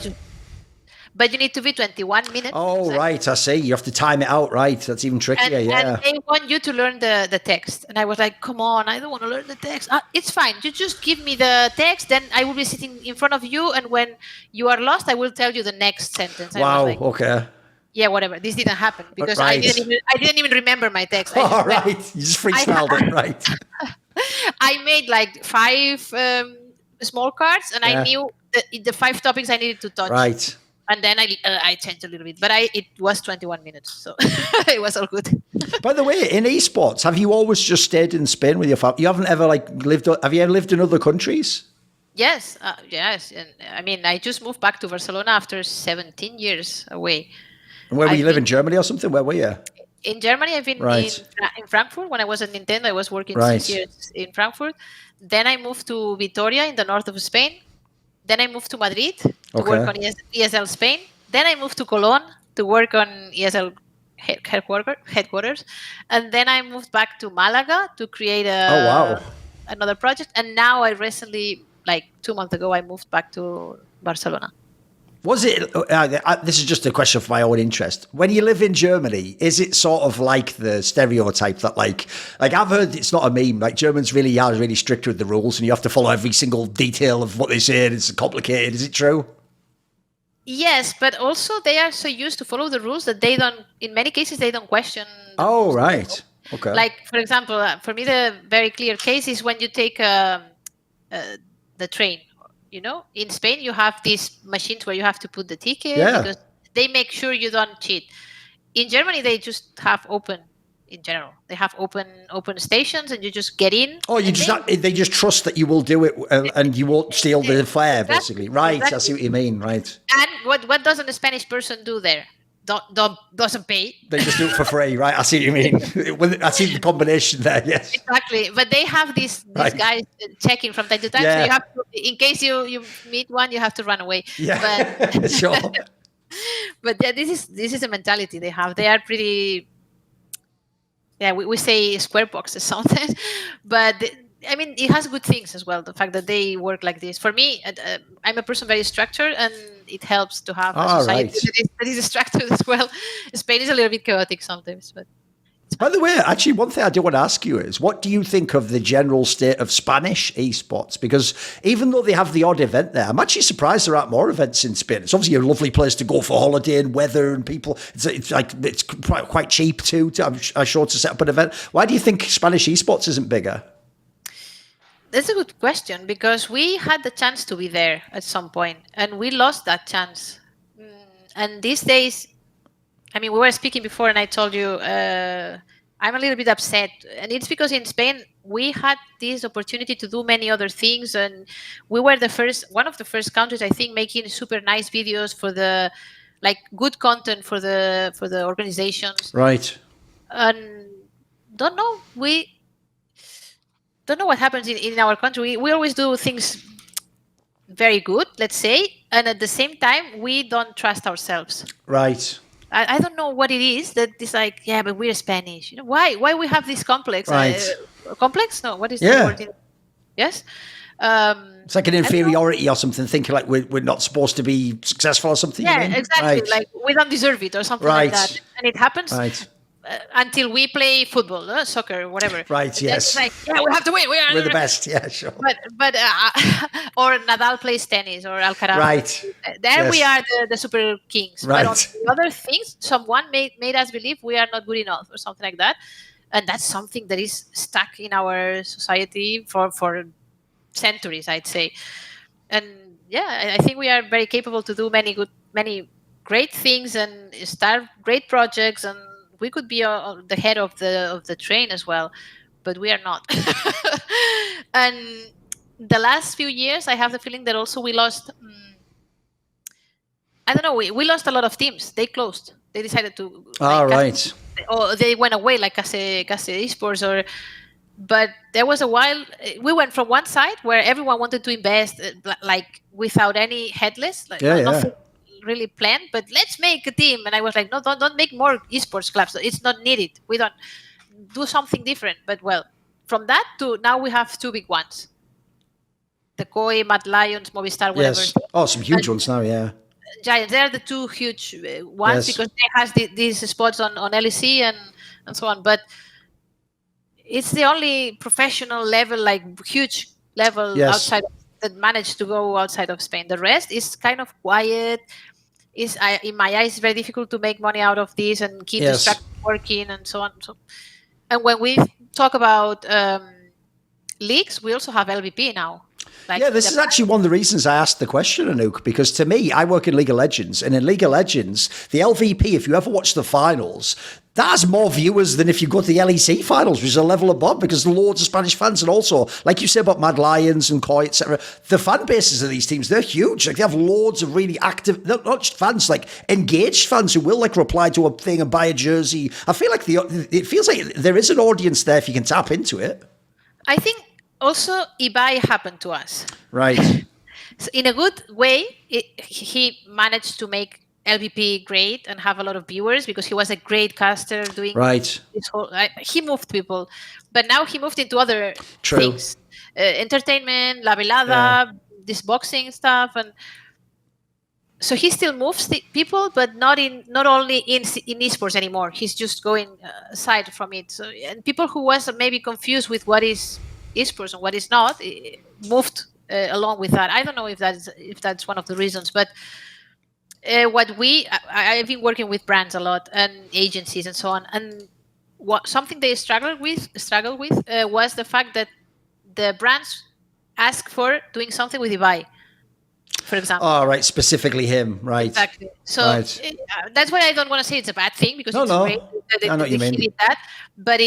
but you need to be 21 minutes. Oh, right. I see. You have to time it out, right? That's even trickier, and they want you to learn the text. And I was like, come on, I don't want to learn the text. It's fine. You just give me the text, then I will be sitting in front of you. And when you are lost, I will tell you the next sentence. Wow, okay. Yeah, whatever. This didn't happen because I didn't even remember my text. All right. You just freestyled it, right? I made like 5 small cards, and I knew the 5 topics I needed to touch. Right. And then I changed a little bit, but it was 21 minutes, so it was all good. By the way, in esports, have you always just stayed in Spain with your family? You haven't ever have you ever lived in other countries? Yes, yes. And I mean, I just moved back to Barcelona after 17 years away. And where were you live in Germany or something? Where were you? In Germany, I've been in Frankfurt. When I was at Nintendo, I was working 6 years in Frankfurt. Then I moved to Vitoria in the north of Spain. Then I moved to Madrid to work on ESL Spain. Then I moved to Cologne to work on ESL headquarters. And then I moved back to Malaga to create another project. And now I recently, like 2 months ago, I moved back to Barcelona. Was it, this is just a question for my own interest. When you live in Germany, is it sort of like the stereotype that like I've heard it's not a meme, like Germans really are really strict with the rules and you have to follow every single detail of what they say and it's complicated. Is it true? Yes, but also they are so used to follow the rules that they don't, in many cases, they don't question. Oh, right. Okay. Like, for example, for me, the very clear case is when you take the train. You know, in Spain, you have these machines where you have to put the ticket because they make sure you don't cheat. In Germany, they just have open, in general. They have open stations and you just get in. Oh, they just trust that you will do it and you won't steal the fare, basically. Right, I see what you mean, right. And what doesn't a Spanish person do there? Doesn't pay. They just do it for free, right? I see what you mean. I see the combination there, yes. Exactly. But they have these guys checking from time to time. So you have to, in case you meet one, you have to run away. Yeah, but, sure. But this is a mentality they have. They are pretty, we say square boxes sometimes. But I mean, it has good things as well. The fact that they work like this. For me, I'm a person very structured, and it helps to have a society that is structured as well. Spain is a little bit chaotic sometimes, but. By the way, actually, one thing I do want to ask you is, what do you think of the general state of Spanish esports? Because even though they have the odd event there, I'm actually surprised there aren't more events in Spain. It's obviously a lovely place to go for holiday and weather and people. It's quite cheap too. I'm sure to set up an event. Why do you think Spanish esports isn't bigger? That's a good question, because we had the chance to be there at some point and we lost that chance. And these days, I mean, we were speaking before and I told you I'm a little bit upset, and it's because in Spain we had this opportunity to do many other things, and we were one of the first countries, I think, making super nice videos for the, like, good content for the organizations. Right. And don't know what happens in our country. We always do things very good, let's say, and at the same time we don't trust ourselves. Right. I don't know what it is that is like, yeah, but we're Spanish. Why we have this complex? Right. Complex? No, what is Yeah. the word? Yes. It's like an inferiority or something, thinking like we're not supposed to be successful or something. Yeah, you mean? exactly. Right. Like we don't deserve it or something Right. like that. And it happens until we play football, soccer, whatever. Right. And Yes. it's like, yeah, we have to win. We're the best. Yeah. Sure. But or Nadal plays tennis or Alcaraz. Right. There we Yes. are the super kings. Right. But on the other things, someone made us believe we are not good enough or something like that. And that's something that is stuck in our society for centuries, I'd say. And yeah, I think we are very capable to do many great things and start great projects, and we could be the head of the train as well, but we are not. And the last few years, I have the feeling that also we lost. I don't know. We lost a lot of teams. They closed. They decided to. Right. Or they went away, like Esports, but there was a while we went from one side where everyone wanted to invest, like without any headless, like nothing really planned, but let's make a team. And I was like, no, don't make more esports clubs. It's not needed. We don't do something different. But well, from that to now we have two big ones: the Koi, Mad Lions, Movistar, whatever. Yes. Oh, some huge ones now. Yeah. Giants. They're the two huge ones because they has these spots on LEC and so on. But it's the only professional level, like huge level outside that managed to go outside of Spain. The rest is kind of quiet. In my eyes, it's very difficult to make money out of this and keep the structure working and so on. And when we talk about leagues, we also have LVP now. Like this is actually one of the reasons I asked the question, aNouC, because to me, I work in League of Legends, and in League of Legends, the LVP, if you ever watch the finals, that has more viewers than if you go to the LEC finals, which is a level above, because loads of Spanish fans, and also, like you said about Mad Lions and Koi, etc., the fan bases of these teams, they're huge. Like, they have loads of really active, not just fans, like engaged fans who will like reply to a thing and buy a jersey. I feel like it feels like there is an audience there if you can tap into it. I think also Ibai happened to us. Right. So in a good way, he managed to make LVP great and have a lot of viewers because he was a great caster doing this whole. He moved people, but now he moved into other things, entertainment, La Velada, this boxing stuff, and so he still moves people, but not only in esports anymore. He's just going aside from it. So, and people who was maybe confused with what is esports and what is not moved along with that. I don't know if that's one of the reasons, but. I've been working with brands a lot and agencies and so on, and something they struggled with was the fact that the brands ask for doing something with Ibai, for example. Oh, right, specifically him, right? Exactly. So that's why I don't want to say it's a bad thing because it's great that I know what you mean. he did that, but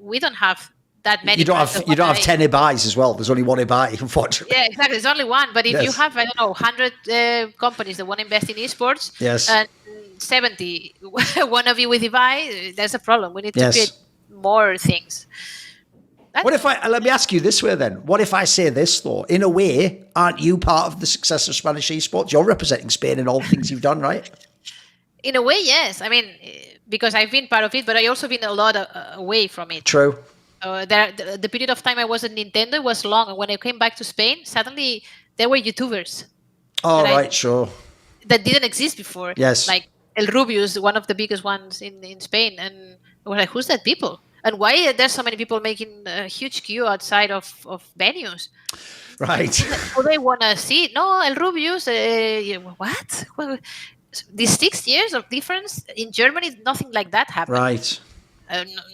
we don't have that many. You don't have 10 Ibais as well. There's only one Ibai, unfortunately. Yeah, exactly. There's only one. But if you have, 100 companies that want to invest in esports, and 70 want to be with Ibai, there's a problem. We need to create more things. Let me ask you this way then. What if I say this though? In a way, aren't you part of the success of Spanish esports? You're representing Spain in all the things you've done, right? In a way, yes. I mean, because I've been part of it, but I also been a lot away from it. True. The period of time I was at Nintendo was long, and when I came back to Spain, suddenly there were YouTubers. Sure. That didn't exist before. Yes. Like El Rubius, one of the biggest ones in Spain, and I was like, "Who's that people? And why are there so many people making a huge queue outside of venues?" Right. Who they want to see? No, El Rubius. What? Well, these 6 years of difference in Germany, nothing like that happened. Right.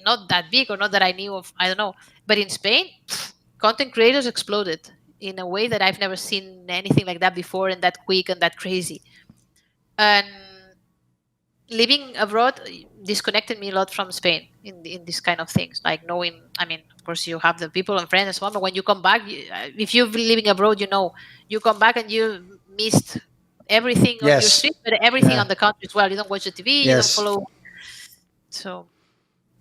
Not that big or not that I knew of, I don't know. But in Spain, content creators exploded in a way that I've never seen anything like that before and that quick and that crazy. And living abroad disconnected me a lot from Spain in these kind of things, like knowing. I mean, of course, you have the people and friends and so on, but when you come back, if you've been living abroad, you come back and you missed everything on your Yes. street, but everything Yeah. on the country as well. You don't watch the TV, you don't Yes. follow. So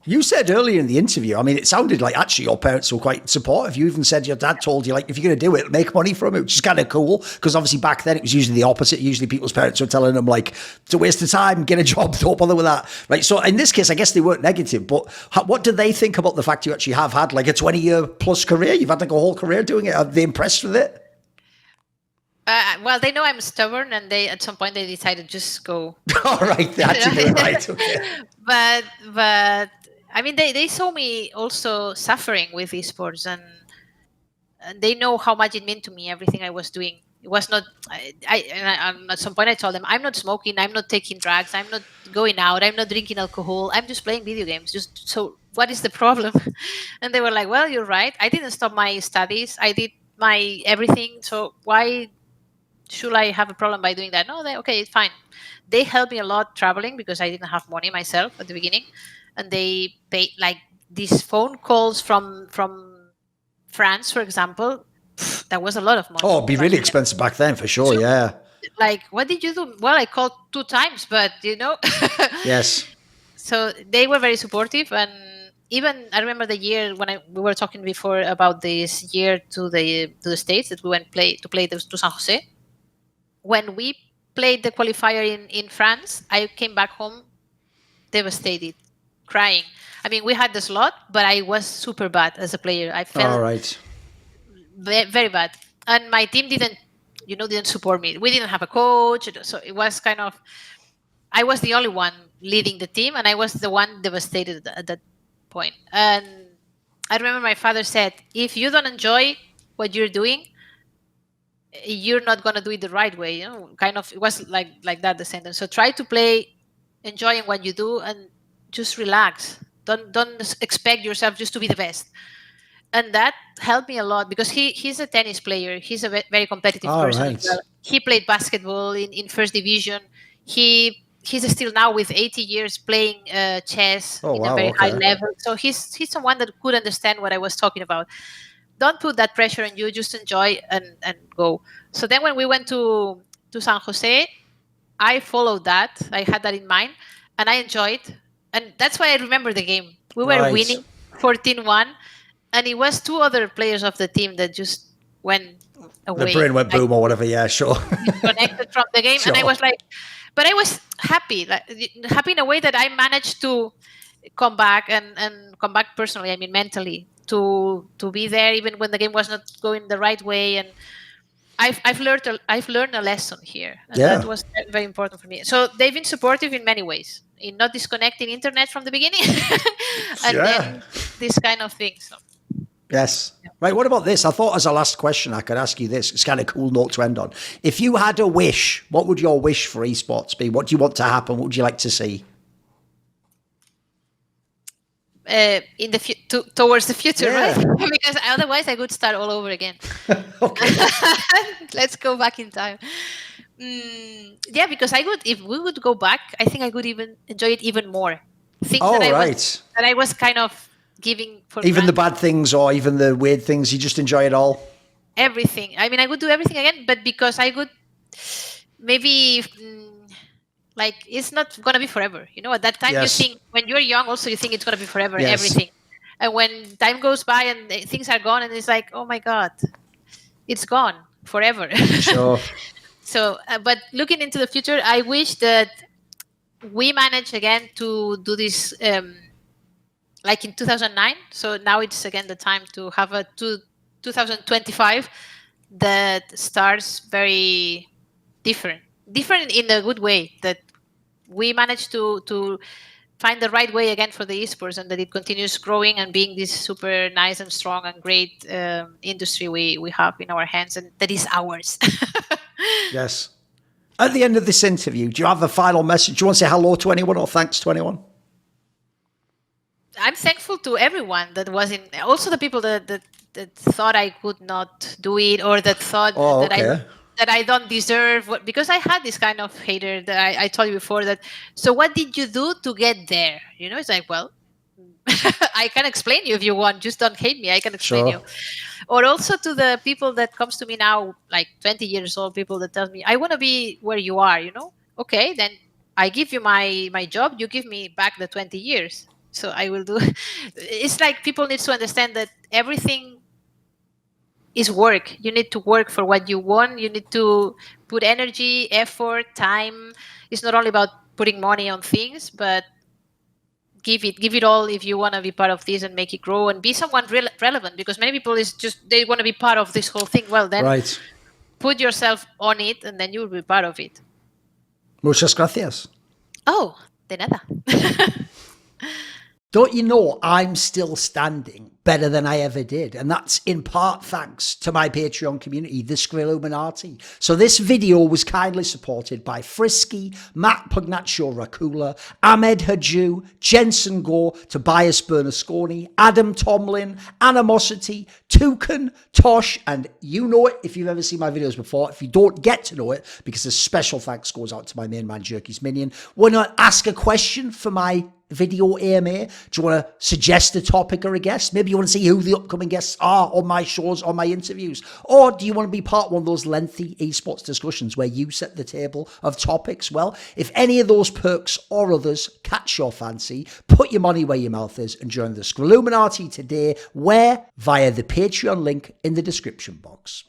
You said earlier in the interview, I mean, it sounded like actually your parents were quite supportive. You even said your dad told you, like, if you're going to do it, make money from it, which is kind of cool. Because obviously back then it was usually the opposite. Usually people's parents were telling them, like, it's a waste of time, get a job, don't bother with that. Right. So in this case, I guess they weren't negative. But what did they think about the fact you actually have had like a 20-year plus career? You've had like a whole career doing it. Are they impressed with it? well, they know I'm stubborn, and they at some point they decided just go. All right. They had to do it right. Okay. But I mean, they saw me also suffering with esports, and they know how much it meant to me, everything I was doing. It was not, at some point I told them, I'm not smoking, I'm not taking drugs, I'm not going out, I'm not drinking alcohol, I'm just playing video games. So what is the problem? And they were like, well, you're right. I didn't stop my studies. I did my everything. So why should I have a problem by doing that? No, okay, it's fine. They helped me a lot traveling because I didn't have money myself at the beginning. And they paid like these phone calls from France, for example. That was a lot of money. Oh, it'd be really expensive back then for sure. So, yeah. Like, what did you do? Well, I called 2 times, but Yes. So they were very supportive, and even I remember the year when we were talking before about this year to the States that we went to play to San Jose. When we played the qualifier in France, I came back home devastated, crying. I mean, we had the slot, but I was super bad as a player. I felt All right. very bad, and my team didn't support me. We didn't have a coach, so it was kind of, I was the only one leading the team, and I was the one devastated at that point. And I remember my father said, if you don't enjoy what you're doing, you're not going to do it the right way. Kind of, it was like that, the sentence. So try to play enjoying what you do and just relax. Don't expect yourself just to be the best. And that helped me a lot because he's a tennis player. He's a very competitive person. Right. As well. He played basketball in first division. He's still now with 80 years playing chess in a very high level. So he's someone that could understand what I was talking about. Don't put that pressure on you. Just enjoy and go. So then when we went to San Jose, I followed that. I had that in mind, and I enjoyed. And that's why I remember the game. We were winning 14-1, and it was 2 other players of the team that just went away. The brain went boom or whatever. Yeah, sure. Disconnected from the game, sure. And I was like, but I was happy in a way that I managed to come back and come back personally. I mean, mentally. To be there even when the game was not going the right way, and I've learned a lesson here, and that was very important for me. So they've been supportive in many ways, in not disconnecting internet from the beginning, and then this kind of thing. So. Yes. Yeah. Right. What about this? I thought as a last question, I could ask you this. It's kind of a cool note to end on. If you had a wish, what would your wish for esports be? What do you want to happen? What would you like to see? In the towards the future, right? Because otherwise I could start all over again. Okay. Let's go back in time. Yeah, because if we would go back, I think I could even enjoy it even more. Things that I was kind of giving for even granted. the bad things or even the weird things, you just enjoy it all. Everything. I mean, I would do everything again, but because I could maybe. Like, it's not going to be forever. At that time, you think, when you're young, also, you think it's going to be forever, everything. And when time goes by and things are gone, and it's like, oh my God, it's gone forever. Sure. So, but looking into the future, I wish that we manage again to do this like in 2009. So now it's again the time to have a 2025 that starts very different in a good way, that we managed to find the right way again for the esports, and that it continues growing and being this super nice and strong and great industry we have in our hands, and that is ours. Yes. At the end of this interview, do you have a final message? Do you want to say hello to anyone or thanks to anyone? I'm thankful to everyone that was in, also the people that thought I could not do it, or that thought that I don't deserve because I had this kind of hater that I told you before that. So what did you do to get there? You know, it's like, well, I can explain you if you want. Just don't hate me. I can explain you. Or also to the people that comes to me now, like 20 years old people that tell me, I want to be where you are, you know? Okay, then I give you my job. You give me back the 20 years. So I will do. It's like people need to understand that everything is work. You need to work for what you want. You need to put energy, effort, time. It's not only about putting money on things, but give it all if you want to be part of this and make it grow and be someone relevant, because many people is just they want to be part of this whole thing. Well, then put yourself on it and then you will be part of it. Muchas gracias. Oh, de nada. Don't you know I'm still standing better than I ever did? And that's in part thanks to my Patreon community, the Illuminati. So this video was kindly supported by Frisky, Matt Pugnaccio Racula, Ahmed Haju, Jensen Gore, Tobias Bernasconi, Adam Tomlin, Animosity, Toucan, Tosh, and you know it if you've ever seen my videos before. If you don't get to know it, because a special thanks goes out to my main man, Jerky's Minion. Why not ask a question for my video AMA? Do you want to suggest a topic or a guest? Maybe you want to see who the upcoming guests are on my shows, on my interviews. Or do you want to be part of one of those lengthy esports discussions where you set the table of topics? Well, if any of those perks or others catch your fancy, put your money where your mouth is and join the Illuminati today, where? Via the Patreon link in the description box.